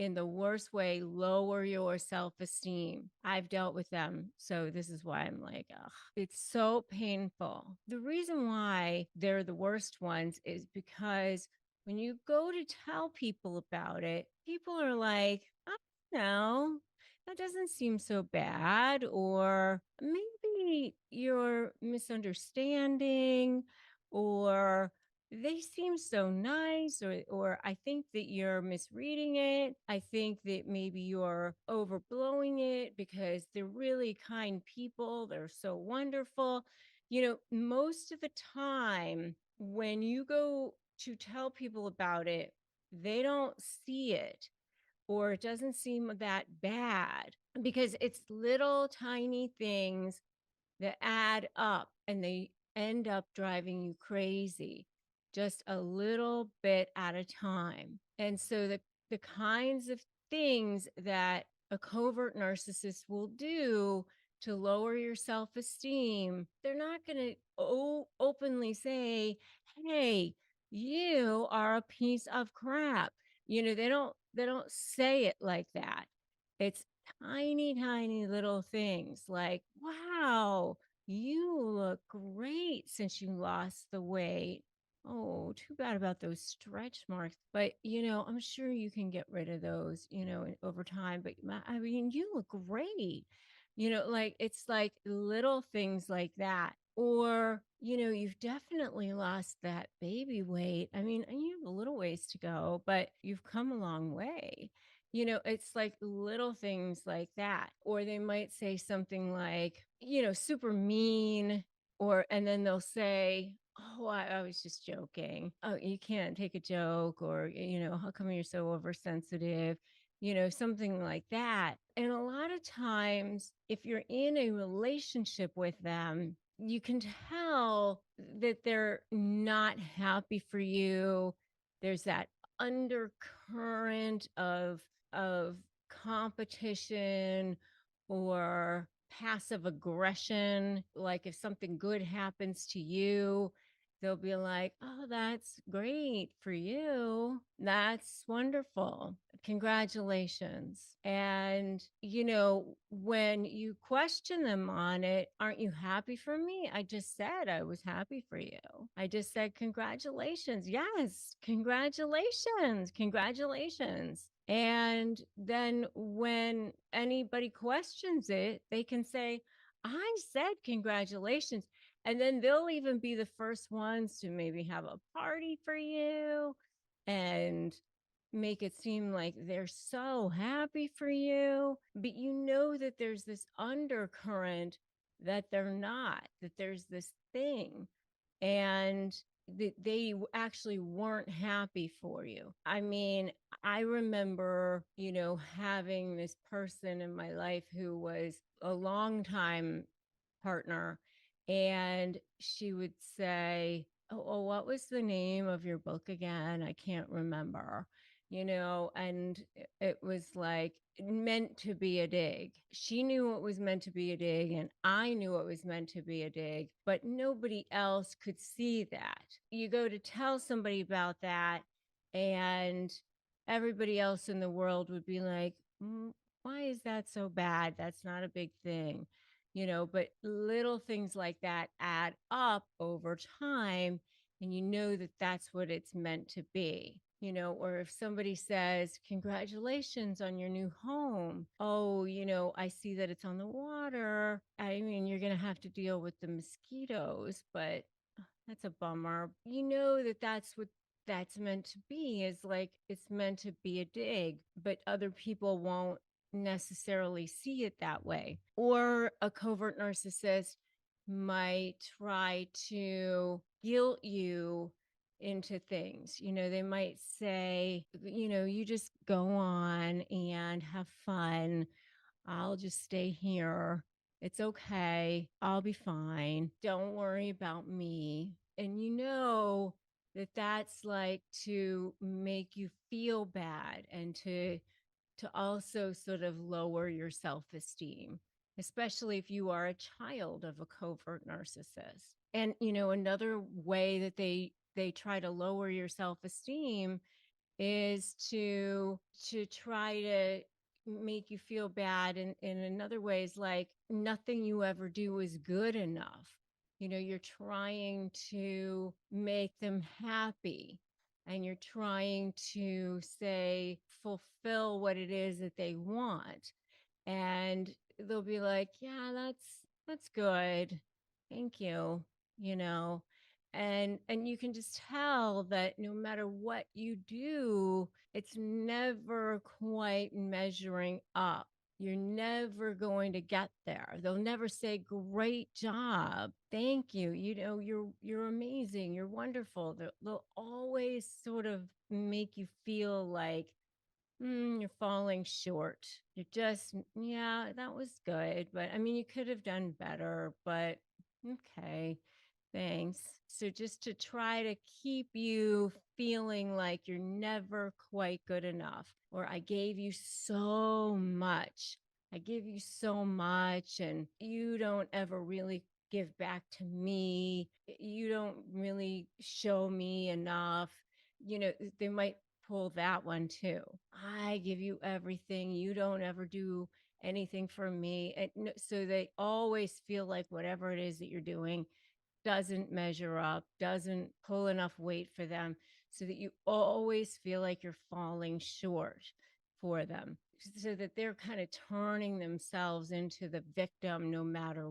in the worst way, lower your self-esteem. I've dealt with them. So this is why I'm like, ugh, it's so painful. The reason why they're the worst ones is because when you go to tell people about it, people are like, I don't know, that doesn't seem so bad. Or maybe you're misunderstanding, or they seem so nice, or I think that you're misreading it. I think that maybe you're overblowing it, because they're really kind people. They're so wonderful. Most of the time when you go to tell people about it, they don't see it, or it doesn't seem that bad, because it's little tiny things that add up, and they end up driving you crazy, just a little bit at a time. And so the kinds of things that a covert narcissist will do to lower your self-esteem, they're not going to openly say, "Hey, you are a piece of crap." They don't say it like that. It's tiny tiny little things like, "Wow, you look great since you lost the weight. Oh, too bad about those stretch marks. But, I'm sure you can get rid of those, over time. But I mean, you look great." Like it's like little things like that. Or, you've definitely lost that baby weight. I mean, and you have a little ways to go, but you've come a long way. It's like little things like that. Or they might say something like, super mean, and then they'll say, "Oh, I was just joking. Oh, you can't take a joke," or, "How come you're so oversensitive?" Something like that. And a lot of times, if you're in a relationship with them, you can tell that they're not happy for you. There's that undercurrent of competition or passive aggression. Like if something good happens to you, they'll be like, "Oh, that's great for you. That's wonderful. Congratulations." And, when you question them on it, "Aren't you happy for me? I just said I was happy for you. I just said, congratulations. Yes, congratulations. Congratulations." And then when anybody questions it, they can say, "I said congratulations." And then they'll even be the first ones to maybe have a party for you and make it seem like they're so happy for you. But you know that there's this undercurrent that they're not, that there's this thing. And that they actually weren't happy for you. I mean, I remember, having this person in my life who was a long time partner, and she would say, "Oh, what was the name of your book again? I can't remember." And it was like meant to be a dig. She knew it was meant to be a dig, and I knew it was meant to be a dig, but nobody else could see that. You go to tell somebody about that, and everybody else in the world would be like, "Why is that so bad? That's not a big thing." But little things like that add up over time, and you know that that's what it's meant to be. Or if somebody says, "Congratulations on your new home. Oh, I see that it's on the water. I mean, you're going to have to deal with the mosquitoes, but that's a bummer." You know that that's what that's meant to be, is like it's meant to be a dig, but other people won't necessarily see it that way. Or a covert narcissist might try to guilt you into things. They might say, "You just go on and have fun. I'll just stay here. It's okay. I'll be fine. Don't worry about me." And that that's like to make you feel bad, and to also sort of lower your self-esteem, especially if you are a child of a covert narcissist. And another way that they try to lower your self-esteem is to try to make you feel bad in another ways, like nothing you ever do is good enough. You're trying to make them happy, and you're trying to say fulfill what it is that they want. And they'll be like, "Yeah, that's good. Thank you." you know and you can just tell that no matter what you do, it's never quite measuring up. You're never going to get there. They'll never say, "Great job. Thank you. You're amazing. You're wonderful." They'll always sort of make you feel like, you're falling short. You're just, "Yeah, that was good. But I mean, you could have done better, but okay. things. So just to try to keep you feeling like you're never quite good enough, or I gave you so much. I give you so much, and you don't ever really give back to me. You don't really show me enough. They might pull that one too. I give you everything. You don't ever do anything for me. So they always feel like whatever it is that you're doing doesn't measure up, doesn't pull enough weight for them, so that you always feel like you're falling short for them, so that they're kind of turning themselves into the victim no matter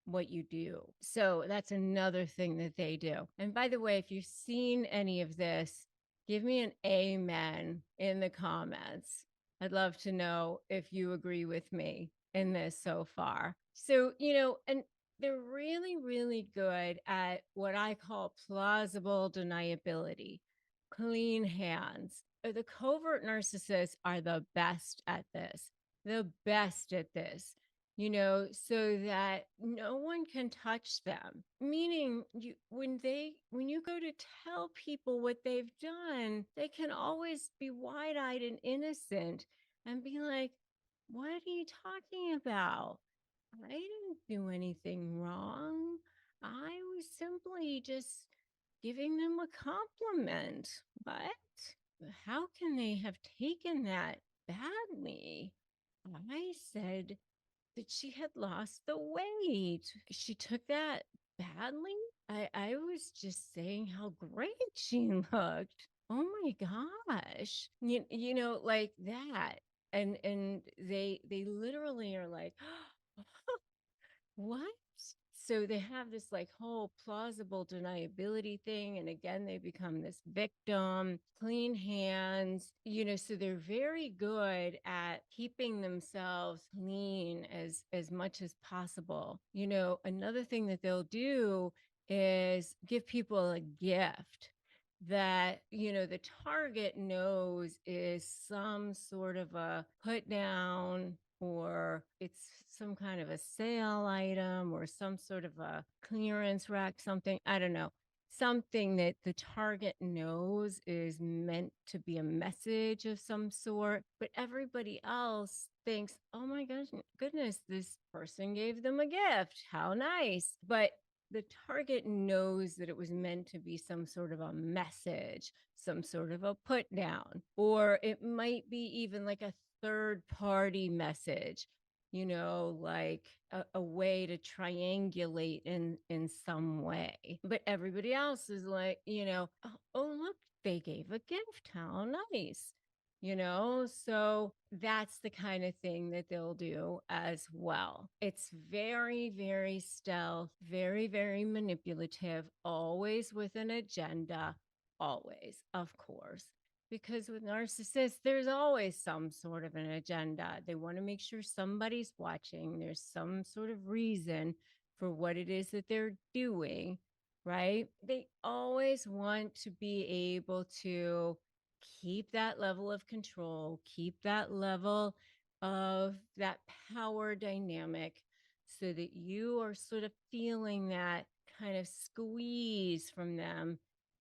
what you do. So that's another thing that they do. And by the way, if you've seen any of this, give me an amen in the comments. I'd love to know if you agree with me in this so far. So, and they're really, really good at what I call plausible deniability, clean hands. The covert narcissists are the best at this, so that no one can touch them. Meaning, when you go to tell people what they've done, they can always be wide-eyed and innocent and be like, what are you talking about? I didn't do anything wrong. I was simply just giving them a compliment. What? How can they have taken that badly? I said that she had lost the weight. She took that badly. I was just saying how great she looked. Oh my gosh. Like that. And they literally are like, what? So they have this like whole plausible deniability thing. And again, they become this victim, clean hands, so they're very good at keeping themselves clean as much as possible. Another thing that they'll do is give people a gift that the target knows is some sort of a put down, or it's some kind of a sale item, or some sort of a clearance rack, something, I don't know, something that the target knows is meant to be a message of some sort, but everybody else thinks, oh my goodness, this person gave them a gift, how nice. But the target knows that it was meant to be some sort of a message, some sort of a put down, or it might be even like a third party message, like a way to triangulate in some way. But everybody else is like, oh look, they gave a gift, how nice. So that's the kind of thing that they'll do as well. It's very, very stealth, very, very manipulative, always with an agenda, always, of course. Because with narcissists, there's always some sort of an agenda. They want to make sure somebody's watching. There's some sort of reason for what it is that they're doing, right? They always want to be able to keep that level of control, keep that level of that power dynamic, so that you are sort of feeling that kind of squeeze from them,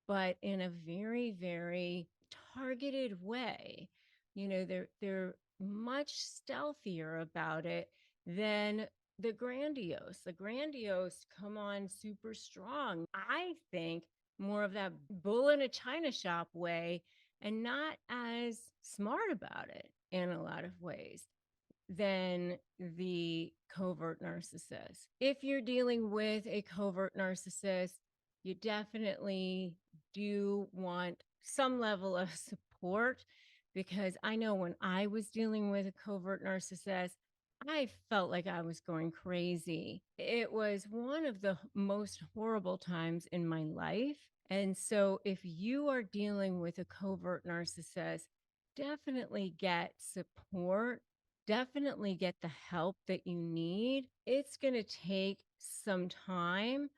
but in a very, very targeted way. They're much stealthier about it than the grandiose. The grandiose come on super strong. I think more of that bull in a china shop way, and not as smart about it in a lot of ways than the covert narcissist. If you're dealing with a covert narcissist, you definitely do want some level of support, because I know when I was dealing with a covert narcissist, I felt like I was going crazy. It was one of the most horrible times in my life. And so if you are dealing with a covert narcissist, definitely get support, definitely get the help that you need. It's going to take some time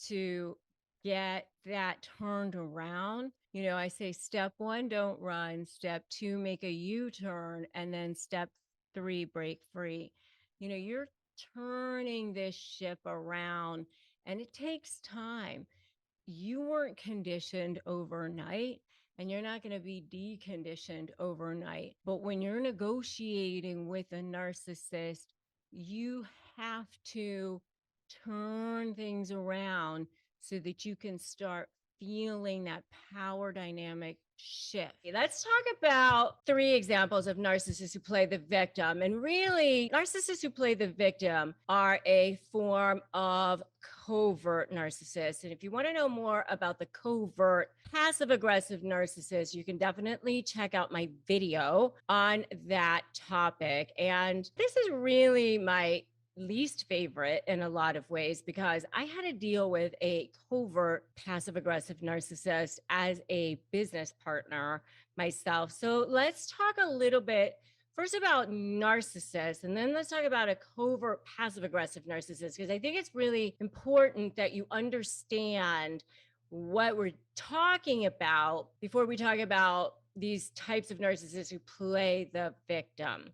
to get that turned around. I say step one, don't run. Step two, make a U-turn. And then step three, break free. You're turning this ship around And it takes time. You weren't conditioned overnight, and you're not going to be deconditioned overnight. But when you're negotiating with a narcissist, you have to turn things around so that you can start feeling that power dynamic shift. Let's talk about 3 examples of narcissists who play the victim. And really, narcissists who play the victim are a form of covert narcissist. And if you want to know more about the covert passive aggressive narcissist, you can definitely check out my video on that topic. And this is really my least favorite in a lot of ways because I had to deal with a covert passive aggressive narcissist as a business partner myself. So let's talk a little bit first about narcissists, and then let's talk about a covert passive aggressive narcissist, because I think it's really important that you understand what we're talking about before we talk about these types of narcissists who play the victim.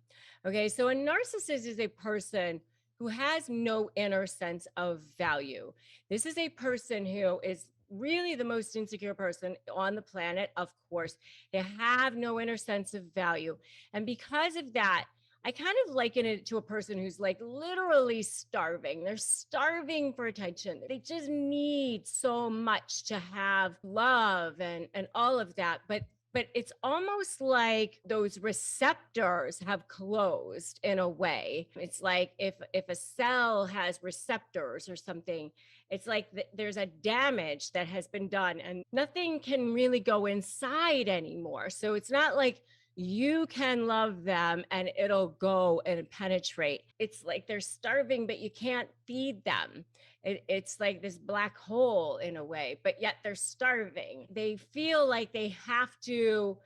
Okay, so a narcissist is a person who has no inner sense of value. This is a person who is really the most insecure person on the planet, of course. They have no inner sense of value. And because of that, I kind of liken it to a person who's like literally starving. They're starving for attention. They just need so much to have love and all of that. But it's almost like those receptors have closed in a way. It's like if a cell has receptors or something, it's like there's a damage that has been done and nothing can really go inside anymore. So it's not like you can love them and it'll go and penetrate. It's like they're starving, but you can't feed them. It's like this black hole in a way, but yet they're starving. They feel like they have to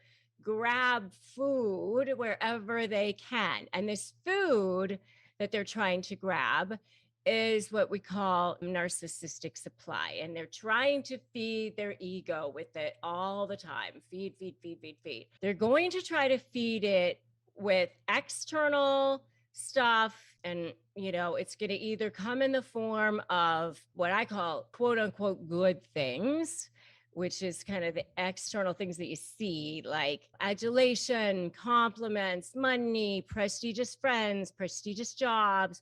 grab food wherever they can. And this food that they're trying to grab is what we call narcissistic supply. And they're trying to feed their ego with it all the time. Feed, feed, feed, feed, feed. They're going to try to feed it with external stuff, and it's going to either come in the form of what I call quote unquote good things, which is kind of the external things that you see, like adulation, compliments, money, prestigious friends, prestigious jobs,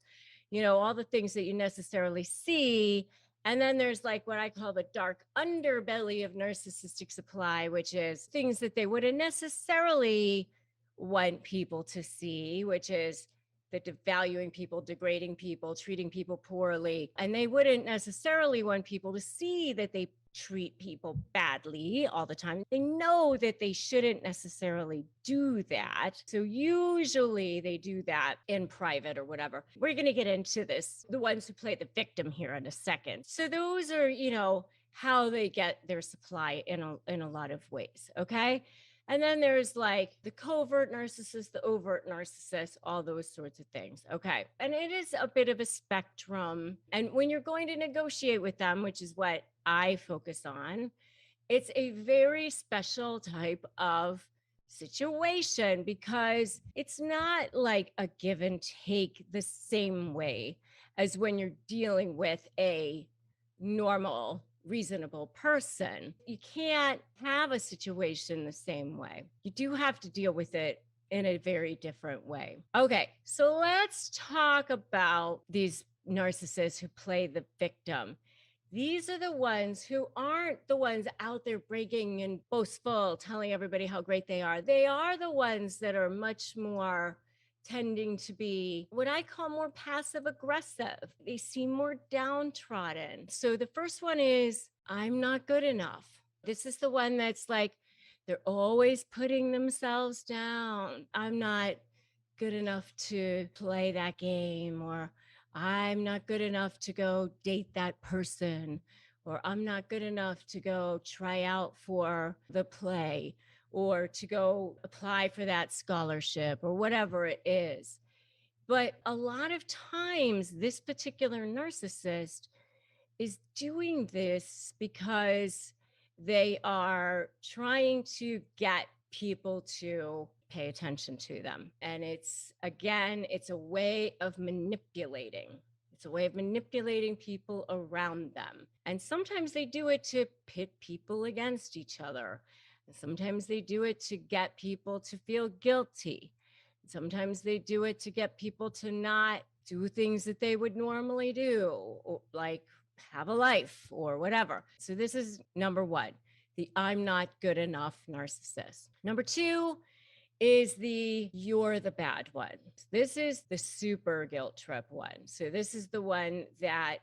all the things that you necessarily see. And then there's like what I call the dark underbelly of narcissistic supply, which is things that they wouldn't necessarily want people to see, which is the devaluing people, degrading people, treating people poorly. And they wouldn't necessarily want people to see that they treat people badly all the time. They know that they shouldn't necessarily do that. So usually they do that in private or whatever. We're going to get into this, the ones who play the victim here in a second. So those are, how they get their supply in a lot of ways. Okay. And then there's like the covert narcissist, the overt narcissist, all those sorts of things. Okay. And it is a bit of a spectrum. And when you're going to negotiate with them, which is what I focus on, it's a very special type of situation because it's not like a give and take the same way as when you're dealing with a normal, reasonable person. You can't have a situation the same way. You do have to deal with it in a very different way. Okay, so let's talk about these narcissists who play the victim. These are the ones who aren't the ones out there bragging and boastful, telling everybody how great they are. They are the ones that are much more tending to be what I call more passive aggressive. They seem more downtrodden. So the first one is, I'm not good enough. This is the one that's like, they're always putting themselves down. I'm not good enough to play that game, or I'm not good enough to go date that person, or I'm not good enough to go try out for the play, or to go apply for that scholarship, or whatever it is. But a lot of times, this particular narcissist is doing this because they are trying to get people to pay attention to them. And it's a way of manipulating. It's a way of manipulating people around them. And sometimes they do it to pit people against each other. And sometimes they do it to get people to feel guilty. Sometimes they do it to get people to not do things that they would normally do, or like have a life or whatever. So this is number one, the I'm not good enough narcissist. Number two is the you're the bad one. This is the super guilt trip one. So this is the one that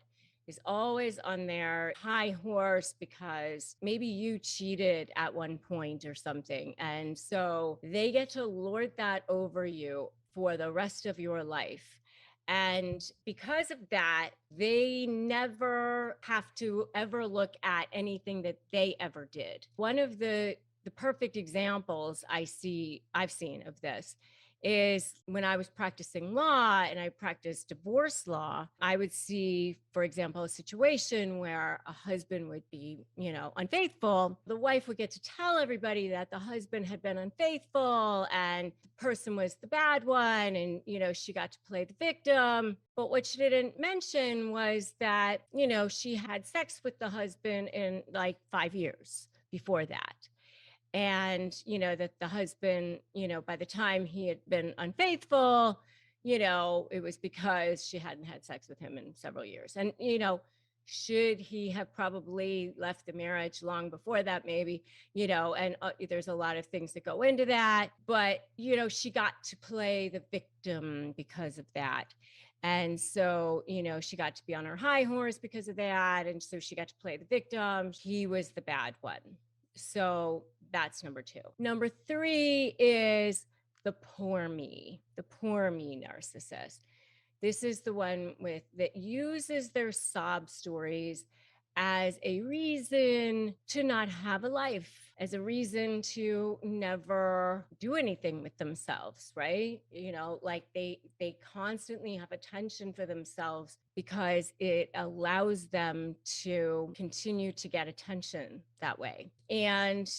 is always on their high horse because maybe you cheated at one point or something. And so they get to lord that over you for the rest of your life. And because of that, they never have to ever look at anything that they ever did. One of the perfect examples I've seen of this is when I was practicing law and I practiced divorce law. I would see, for example, a situation where a husband would be, unfaithful. The wife would get to tell everybody that the husband had been unfaithful and the person was the bad one. And, she got to play the victim. But what she didn't mention was that, she had sex with the husband in like 5 years before that. And that the husband, by the time he had been unfaithful, it was because she hadn't had sex with him in several years. And should he have probably left the marriage long before that, maybe, and there's a lot of things that go into that, but she got to play the victim because of that. And so, she got to be on her high horse because of that. And so she got to play the victim. He was the bad one. So that's number two. Number three is the poor me narcissist. This is the one that uses their sob stories as a reason to not have a life, as a reason to never do anything with themselves, right? Like they constantly have attention for themselves because it allows them to continue to get attention that way. And,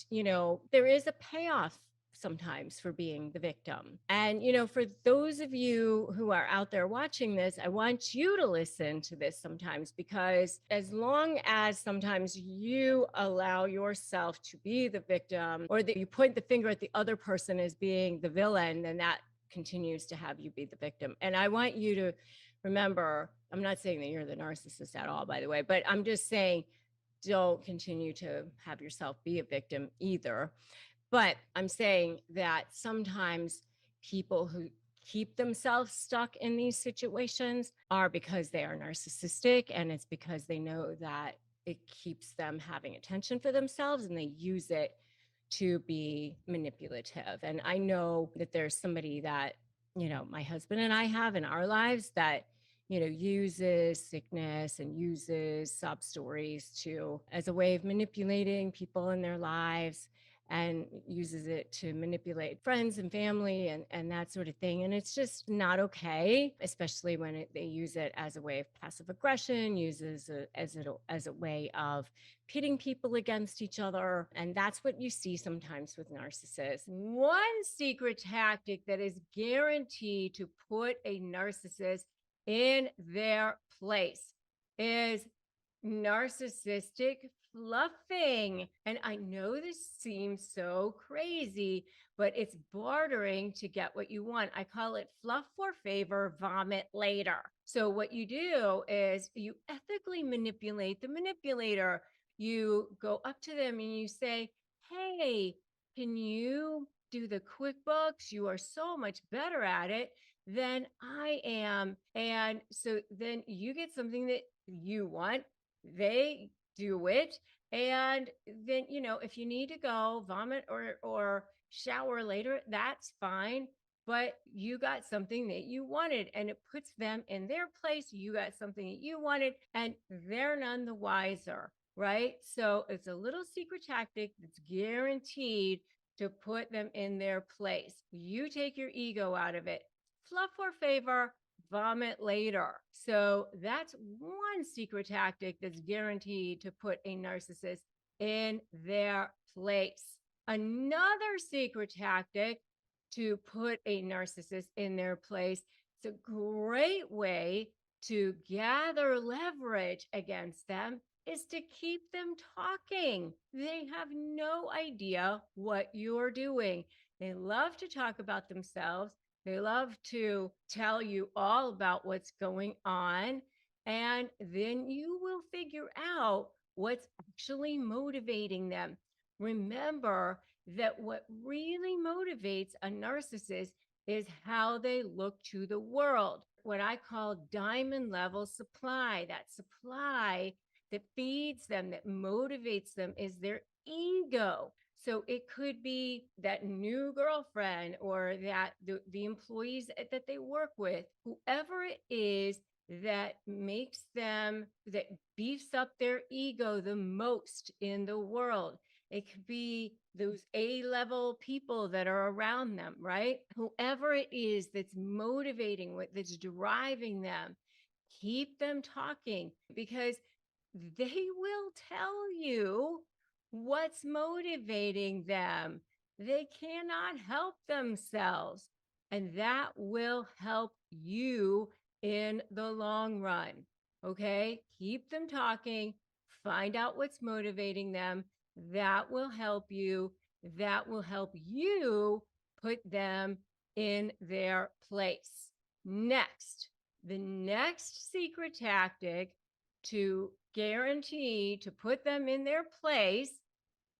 there is a payoff sometimes for being the victim. And, for those of you who are out there watching this, I want you to listen to this sometimes, because as long as sometimes you allow yourself to be the victim, or that you point the finger at the other person as being the villain, then that continues to have you be the victim. And I want you to remember, I'm not saying that you're the narcissist at all, by the way, but I'm just saying, don't continue to have yourself be a victim either. But I'm saying that sometimes people who keep themselves stuck in these situations are because they are narcissistic, and it's because they know that it keeps them having attention for themselves and they use it to be manipulative. And I know that there's somebody that, my husband and I have in our lives that, uses sickness and uses sob stories as a way of manipulating people in their lives, and uses it to manipulate friends and family and that sort of thing. And it's just not okay, especially when they use it as a way of passive aggression, uses it as a way of pitting people against each other. And that's what you see sometimes with narcissists. One secret tactic that is guaranteed to put a narcissist in their place is narcissistic fluffing. And I know this seems so crazy, but it's bartering to get what you want. I call it fluff for favor, vomit later. So what you do is you ethically manipulate the manipulator. You go up to them and you say, hey, can you do the QuickBooks? You are so much better at it than I am. And so then you get something that you want. They do it. And then, if you need to go vomit or shower later, that's fine. But you got something that you wanted, and it puts them in their place. You got something that you wanted, and they're none the wiser, right? So it's a little secret tactic that's guaranteed to put them in their place. You take your ego out of it. Fluff or favor, vomit later. So that's one secret tactic that's guaranteed to put a narcissist in their place. Another secret tactic to put a narcissist in their place, it's a great way to gather leverage against them is to keep them talking. They have no idea what you're doing. They love to talk about themselves. They love to tell you all about what's going on. And then you will figure out what's actually motivating them. Remember that what really motivates a narcissist is how they look to the world. What I call diamond level supply. That supply that feeds them, that motivates them, is their ego. So it could be that new girlfriend or that the employees that they work with, whoever it is that makes them, that beefs up their ego the most in the world. It could be those A-level people that are around them, right? Whoever it is that's motivating, that's driving them, keep them talking, because they will tell you what's motivating them. They cannot help themselves. And that will help you in the long run. Okay? Keep them talking, find out what's motivating them. That will help you. That will help you put them in their place. Next, the next secret tactic to guarantee to put them in their place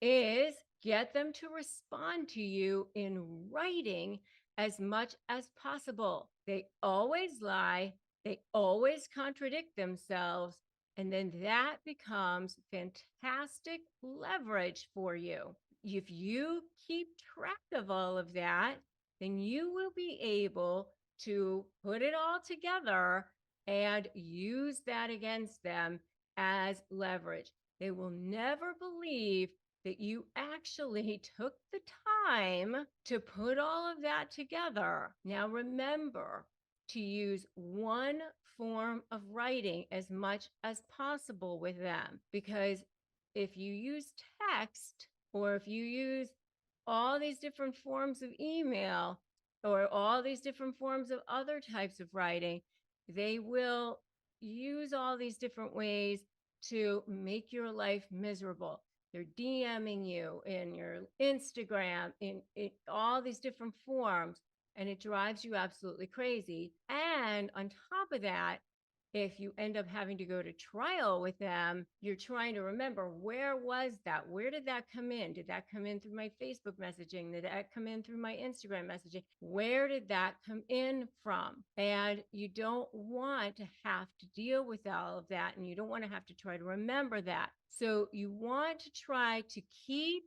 is get them to respond to you in writing as much as possible. They always lie, they always contradict themselves, and then that becomes fantastic leverage for you. If you keep track of all of that, then you will be able to put it all together and use that against them as leverage. They will never believe that you actually took the time to put all of that together. Now, remember to use one form of writing as much as possible with them, because if you use text or if you use all these different forms of email or all these different forms of other types of writing, they will use all these different ways to make your life miserable. They're DMing you in your Instagram, in all these different forms, and it drives you absolutely crazy. And on top of that, if you end up having to go to trial with them, you're trying to remember, where was that? Where did that come in? Did that come in through my Facebook messaging? Did that come in through my Instagram messaging? Where did that come in from? And you don't want to have to deal with all of that, and you don't want to have to try to remember that. So you want to try to keep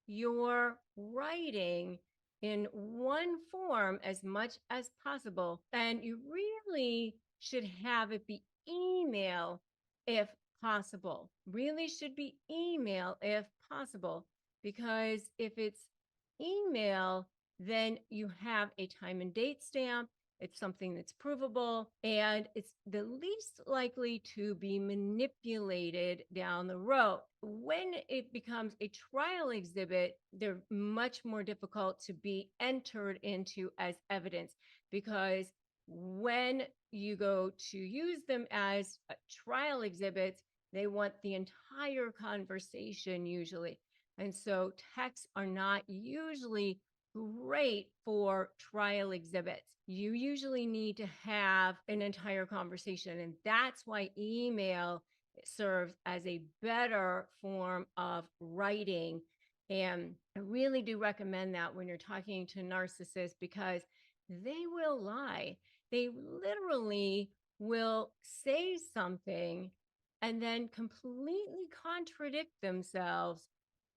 your writing in one form as much as possible. And you really should have it be email if possible. Really should be email if possible, because if it's email, then you have a time and date stamp. It's something that's provable, and it's the least likely to be manipulated down the road. When it becomes a trial exhibit, they're much more difficult to be entered into as evidence, because when you go to use them as trial exhibits, they want the entire conversation usually. And so texts are not usually great for trial exhibits. You usually need to have an entire conversation. And that's why email serves as a better form of writing. And I really do recommend that when you're talking to narcissists, because they will lie. They literally will say something and then completely contradict themselves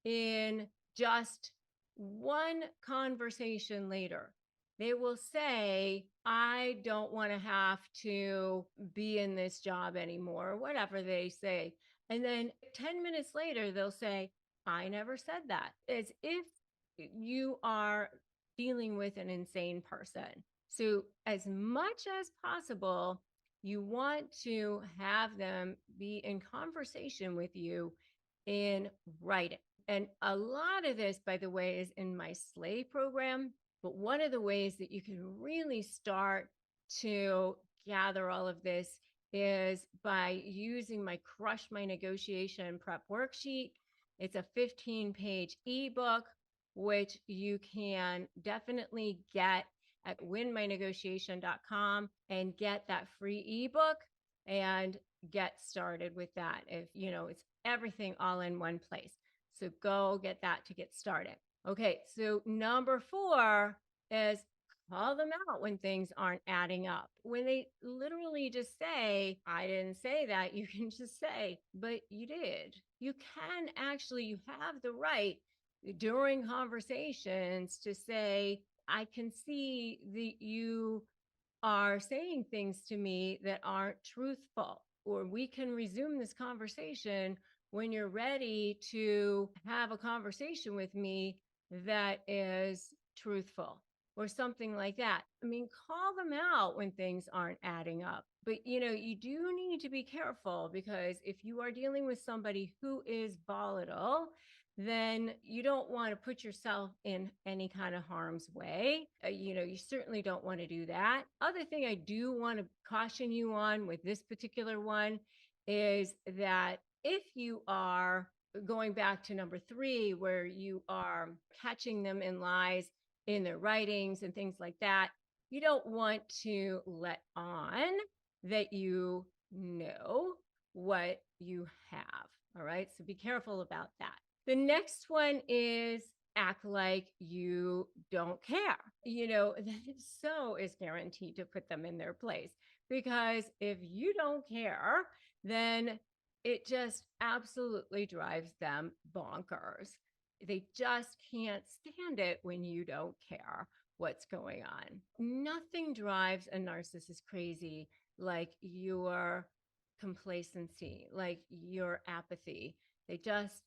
in just one conversation later. They will say, I don't want to have to be in this job anymore, whatever they say. And then 10 minutes later, they'll say, I never said that, as if you are dealing with an insane person. So as much as possible, you want to have them be in conversation with you in writing. And a lot of this, by the way, is in my Slay program. But one of the ways that you can really start to gather all of this is by using my Crush My Negotiation Prep Worksheet. It's a 15-page ebook, which you can definitely get at winmynegotiation.com and get that free ebook and get started with that. If it's everything all in one place. So go get that to get started. Okay, so number 4 is call them out when things aren't adding up. When they literally just say, I didn't say that, you can just say, but you did. You have the right during conversations to say, I can see that you are saying things to me that aren't truthful, or we can resume this conversation when you're ready to have a conversation with me that is truthful, or something like that. I mean, call them out when things aren't adding up. But you do need to be careful, because if you are dealing with somebody who is volatile, then you don't want to put yourself in any kind of harm's way. You certainly don't want to do that. Other thing I do want to caution you on with this particular one is that if you are going back to number 3, where you are catching them in lies in their writings and things like that, you don't want to let on that you know what you have. All right. So be careful about that. The next one is act like you don't care. That so is guaranteed to put them in their place, because if you don't care, then it just absolutely drives them bonkers. They just can't stand it when you don't care what's going on. Nothing drives a narcissist crazy like your complacency, like your apathy. That's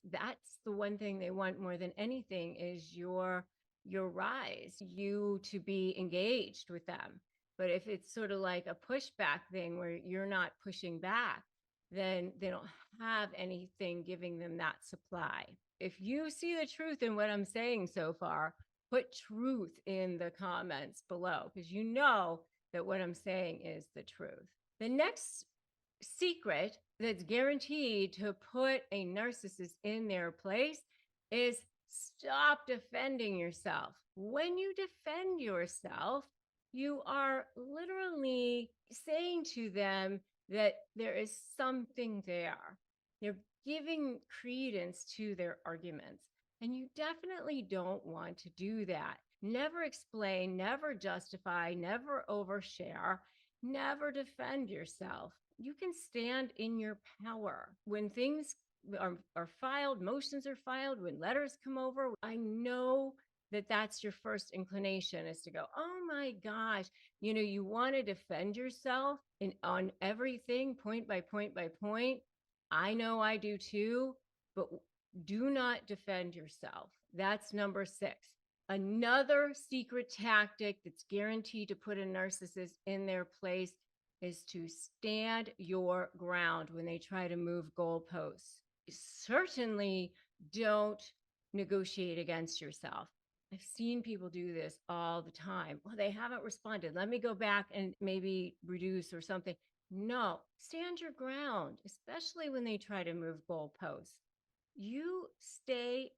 the one thing they want more than anything, is your rise, you to be engaged with them. But if it's sort of like a pushback thing where you're not pushing back, then they don't have anything giving them that supply. If you see the truth in what I'm saying so far, put truth in the comments below, because you know that what I'm saying is the truth. The next secret that's guaranteed to put a narcissist in their place is stop defending yourself. When you defend yourself, you are literally saying to them that there is something there. You're giving credence to their arguments. And you definitely don't want to do that. Never explain, never justify, never overshare, never defend yourself. You can stand in your power. When things are filed, motions are filed, when letters come over, I know that that's your first inclination, is to go, oh my gosh, you want to defend yourself on everything, point by point by point. I know I do too, but do not defend yourself. That's number 6. Another secret tactic that's guaranteed to put a narcissist in their place is to stand your ground when they try to move goalposts. Certainly don't negotiate against yourself. I've seen people do this all the time. Well, they haven't responded. Let me go back and maybe reduce or something. No, stand your ground, especially when they try to move goalposts. You stay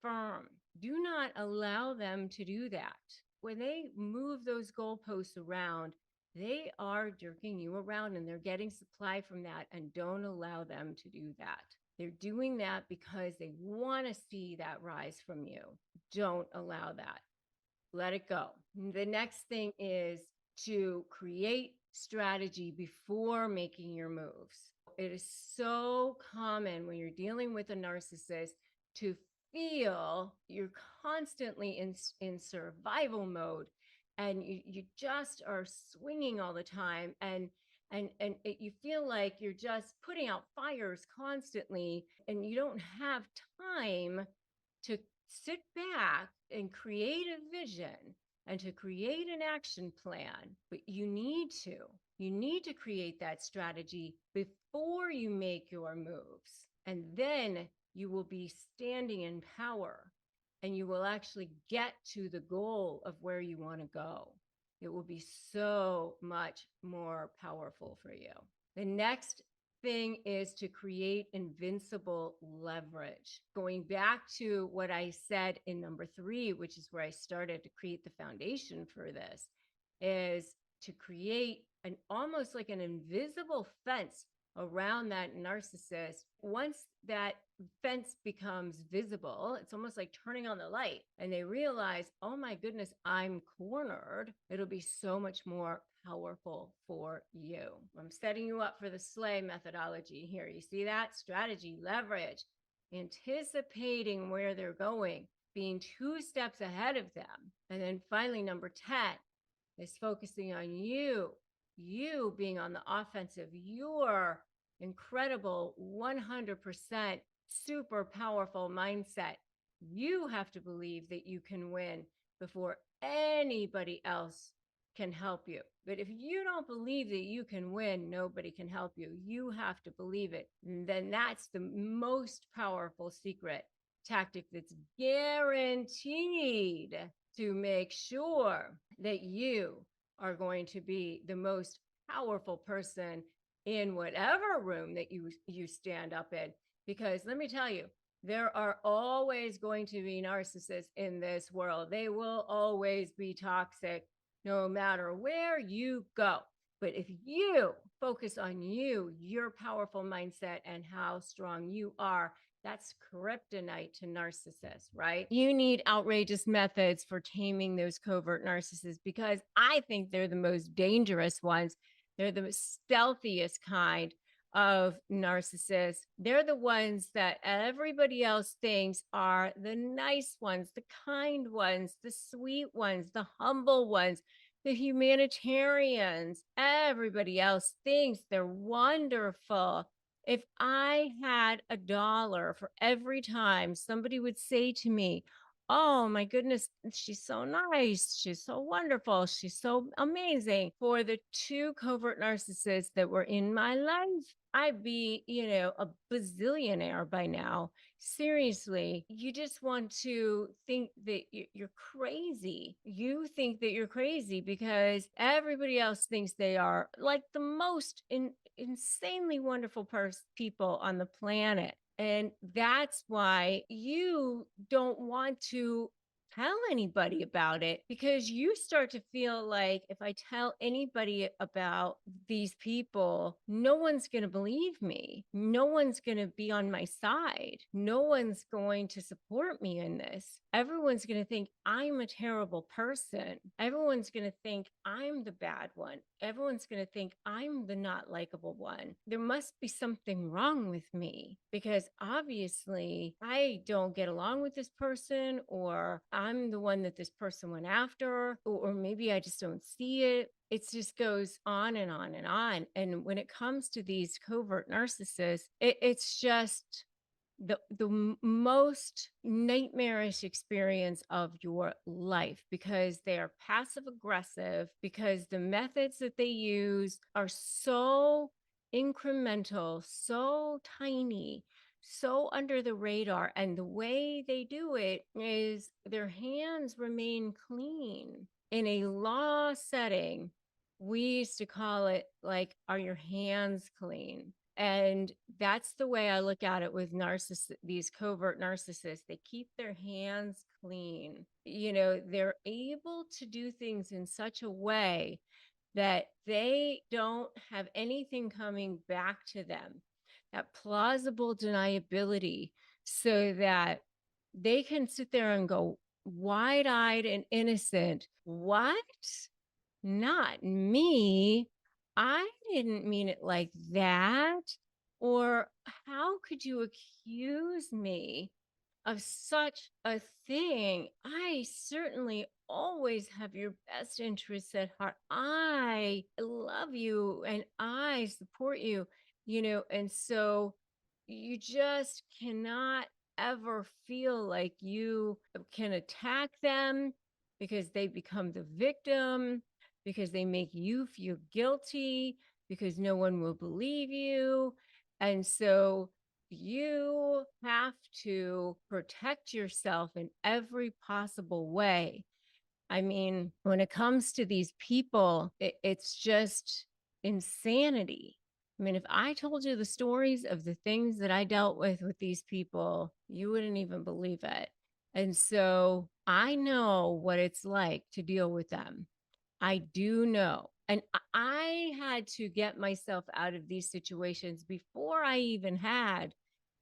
firm. Do not allow them to do that. When they move those goalposts around, they are jerking you around and they're getting supply from that, and don't allow them to do that. They're doing that because they want to see that rise from you. Don't allow that. Let it go. The next thing is to create strategy before making your moves. It is so common when you're dealing with a narcissist to feel you're constantly in survival mode, and you just are swinging all the time, and you feel like you're just putting out fires constantly, and you don't have time to sit back and create a vision and to create an action plan. But you need to create that strategy before you make your moves, and then you will be standing in power, and you will actually get to the goal of where you want to go. It will be so much more powerful for you. The next thing is to create invincible leverage. Going back to what I said in number 3, which is where I started to create the foundation for this, is to create an almost like an invisible fence around that narcissist. Once that fence becomes visible, it's almost like turning on the light and they realize, oh my goodness, I'm cornered. It'll be so much more powerful for you. I'm setting you up for the SLAY methodology here. You see that? Strategy, leverage, anticipating where they're going, being 2 steps ahead of them. And then finally, number 10 is focusing on you being on the offensive, your incredible 100% super powerful mindset. You have to believe that you can win before anybody else can help you. But if you don't believe that you can win, nobody can help you. You have to believe it. And then that's the most powerful secret tactic that's guaranteed to make sure that you are going to be the most powerful person in whatever room that you stand up in. Because let me tell you, there are always going to be narcissists in this world. They will always be toxic no matter where you go. But if you focus on your powerful mindset and how strong you are, that's kryptonite to narcissists, right? You need outrageous methods for taming those covert narcissists because I think they're the most dangerous ones. They're the stealthiest kind of narcissists. They're the ones that everybody else thinks are the nice ones, the kind ones, the sweet ones, the humble ones, the humanitarians. Everybody else thinks they're wonderful. If I had $1 for every time somebody would say to me, oh my goodness, she's so nice, she's so wonderful, she's so amazing, for the 2 covert narcissists that were in my life, I'd be, a bazillionaire by now. Seriously, you just want to think that you're crazy. You think that you're crazy because everybody else thinks they are like the most insanely wonderful people on the planet. And that's why you don't want to tell anybody about it, because you start to feel like if I tell anybody about these people, no one's going to believe me. No one's going to be on my side. No one's going to support me in this. Everyone's going to think I'm a terrible person. Everyone's going to think I'm the bad one. Everyone's going to think I'm the not likable one. There must be something wrong with me because obviously I don't get along with this person, or I'm the one that this person went after, or maybe I just don't see it. It just goes on and on and on. And when it comes to these covert narcissists, it's just the most nightmarish experience of your life, because they are passive aggressive, because the methods that they use are so incremental, so tiny, so under the radar. And the way they do it is their hands remain clean. In a law setting, we used to call it like, are your hands clean? And that's the way I look at it with these covert narcissists. They keep their hands clean. They're able to do things in such a way that they don't have anything coming back to them, that plausible deniability, so that they can sit there and go wide-eyed and innocent. What? Not me. I didn't mean it like that. Or how could you accuse me of such a thing? I certainly always have your best interests at heart. I love you and I support you, and so you just cannot ever feel like you can attack them, because they become the victim, because they make you feel guilty, because no one will believe you. And so you have to protect yourself in every possible way. I mean, when it comes to these people, it's just insanity. I mean, if I told you the stories of the things that I dealt with these people, you wouldn't even believe it. And so I know what it's like to deal with them. I do know. And I had to get myself out of these situations before I even had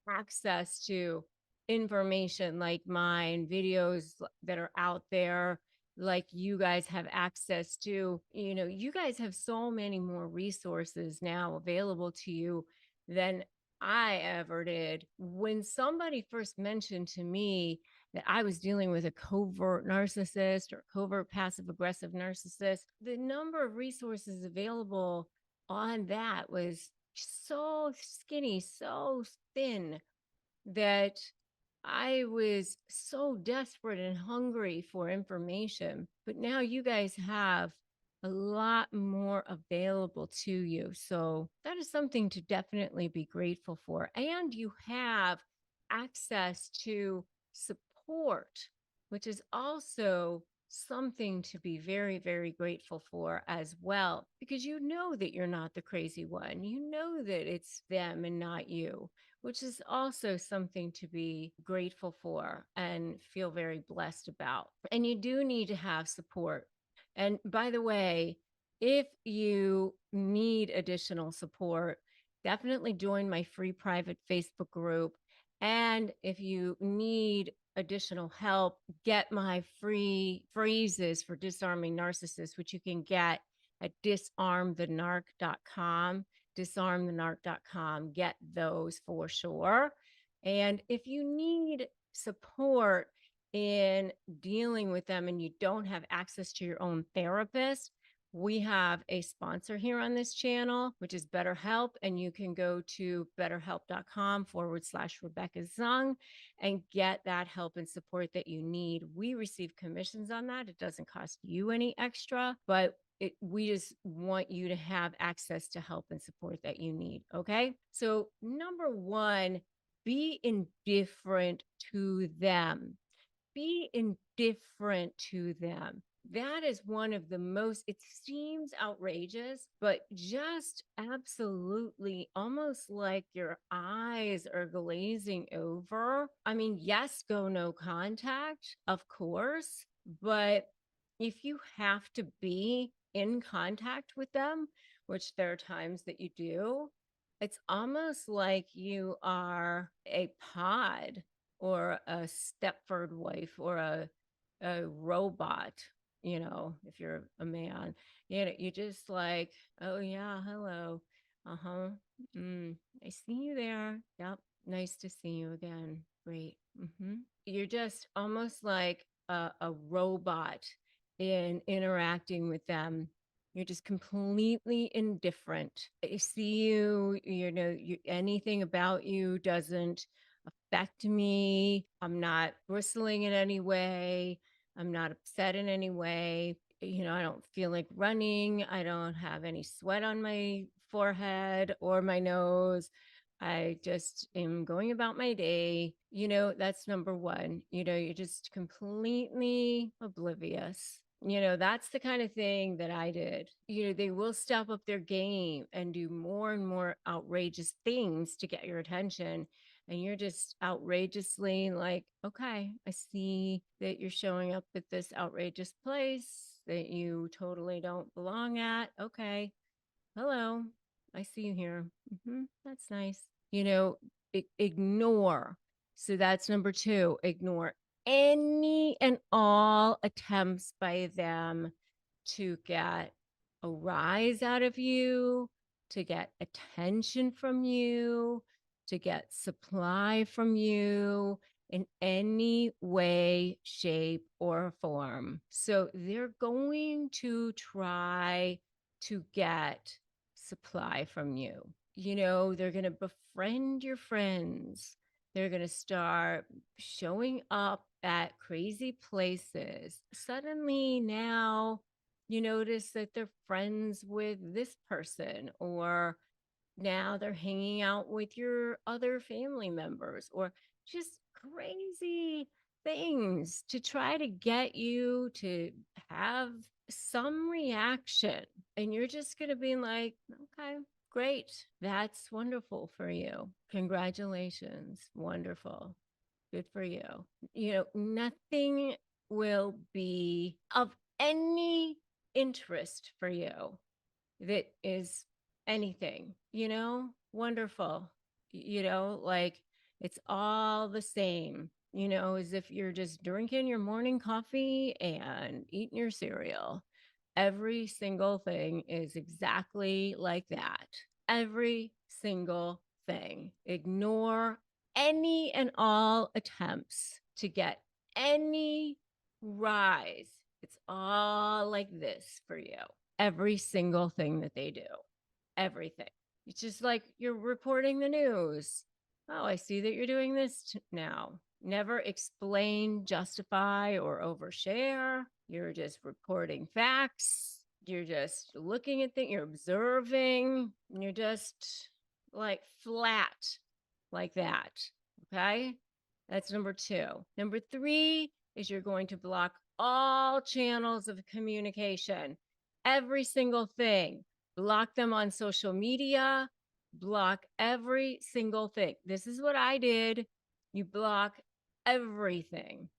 access to information like mine, videos that are out there, like you guys have access to. You guys have so many more resources now available to you than I ever did. When somebody first mentioned to me that I was dealing with a covert narcissist or covert passive aggressive narcissist, the number of resources available on that was so skinny, so thin, that I was so desperate and hungry for information. But now you guys have a lot more available to you. So that is something to definitely be grateful for. And you have access to support, which is also something to be very, very grateful for as well, because you know that you're not the crazy one. You know that it's them and not you, which is also something to be grateful for and feel very blessed about. And you do need to have support. And by the way, if you need additional support, definitely join my free private Facebook group. And if you need additional help, get my free phrases for disarming narcissists, which you can get at disarmthenarc.com. Disarmthenarc.com. Get those for sure. And if you need support in dealing with them and you don't have access to your own therapist, we have a sponsor here on this channel, which is BetterHelp. And you can go to betterhelp.com/Rebecca Zung and get that help and support that you need. We receive commissions on that. It doesn't cost you any extra, but we just want you to have access to help and support that you need. Okay. So, number one, be indifferent to them. Be indifferent to them. That is one of the most, it seems outrageous, but just absolutely almost like your eyes are glazing over. I mean, yes, go no contact, of course, but if you have to be in contact with them, which there are times that you do, it's almost like you are a pod or a Stepford wife or a robot, if you're a man. You just like, oh yeah, hello. Uh-huh. I see you there. Yep. Nice to see you again. Great. You're just almost like a robot in interacting with them. You're just completely indifferent. I see you, anything about you doesn't affect me. I'm not bristling in any way. I'm not upset in any way. I don't feel like running. I don't have any sweat on my forehead or my nose. I just am going about my day. That's number one. You're just completely oblivious. That's the kind of thing that I did. They will step up their game and do more and more outrageous things to get your attention. And you're just outrageously like, okay, I see that you're showing up at this outrageous place that you totally don't belong at. Okay. Hello. I see you here. That's nice. Ignore. So that's number two. Ignore any and all attempts by them to get a rise out of you, to get attention from you, to get supply from you in any way, shape, or form. So they're going to try to get supply from you. They're going to befriend your friends. They're going to start showing up at crazy places. Suddenly now you notice that they're friends with this person, or now they're hanging out with your other family members, or just crazy things to try to get you to have some reaction. And you're just going to be like, okay, Great. That's wonderful for you. Congratulations. Wonderful. Good for you. You know, nothing will be of any interest for you that is anything, wonderful. Like it's all the same, as if you're just drinking your morning coffee and eating your cereal. Every single thing is exactly like that. Every single thing. Ignore any and all attempts to get any rise. It's all like this for you. Every single thing that they do. Everything. It's just like you're reporting the news. Oh, I see that you're doing this now. Never explain, justify, or overshare. You're just reporting facts. You're just looking at things. You're observing. And you're just like flat like that. Okay. That's number 2. Number 3 is you're going to block all channels of communication. Every single thing. Block them on social media. Block every single thing. This is what I did. You block everything.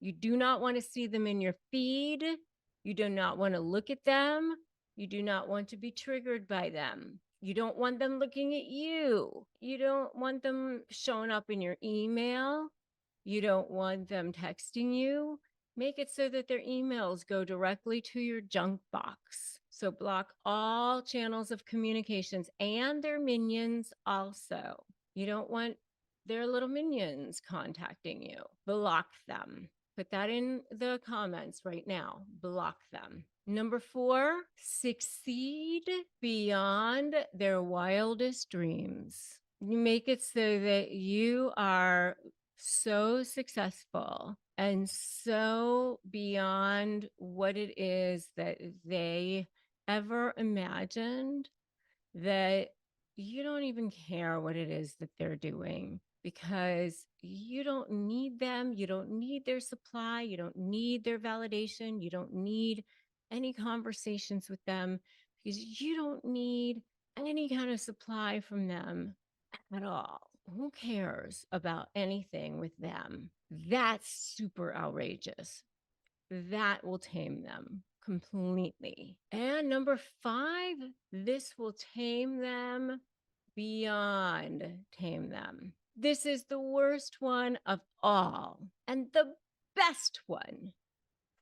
You do not want to see them in your feed. You do not want to look at them. You do not want to be triggered by them. You don't want them looking at you. You don't want them showing up in your email. You don't want them texting you. Make it so that their emails go directly to your junk box. So block all channels of communications and their minions also. You don't want their little minions contacting you. Block them. Put that in the comments right now. Block them. Number 4, succeed beyond their wildest dreams. You make it so that you are so successful and so beyond what it is that they ever imagined that you don't even care what it is that they're doing because you don't need them. You don't need their supply. You don't need their validation. You don't need any conversations with them because you don't need any kind of supply from them at all. Who cares about anything with them? That's super outrageous. That will tame them completely. And number 5, this will tame them beyond tame them. This is the worst one of all and the best one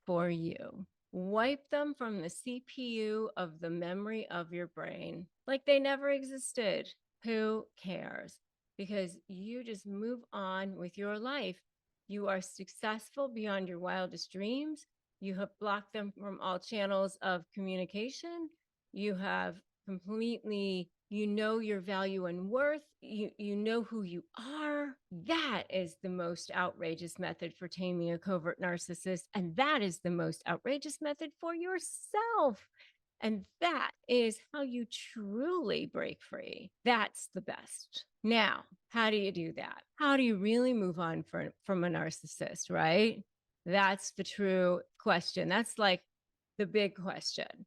for you. Wipe them from the CPU of the memory of your brain like they never existed. Who cares? Because you just move on with your life. You are successful beyond your wildest dreams. You have blocked them from all channels of communication. You have completely, your value and worth. You know who you are. That is the most outrageous method for taming a covert narcissist. And that is the most outrageous method for yourself. And that is how you truly break free. That's the best. Now, how do you do that? How do you really move on from a narcissist, right? That's the true question. That's like the big question.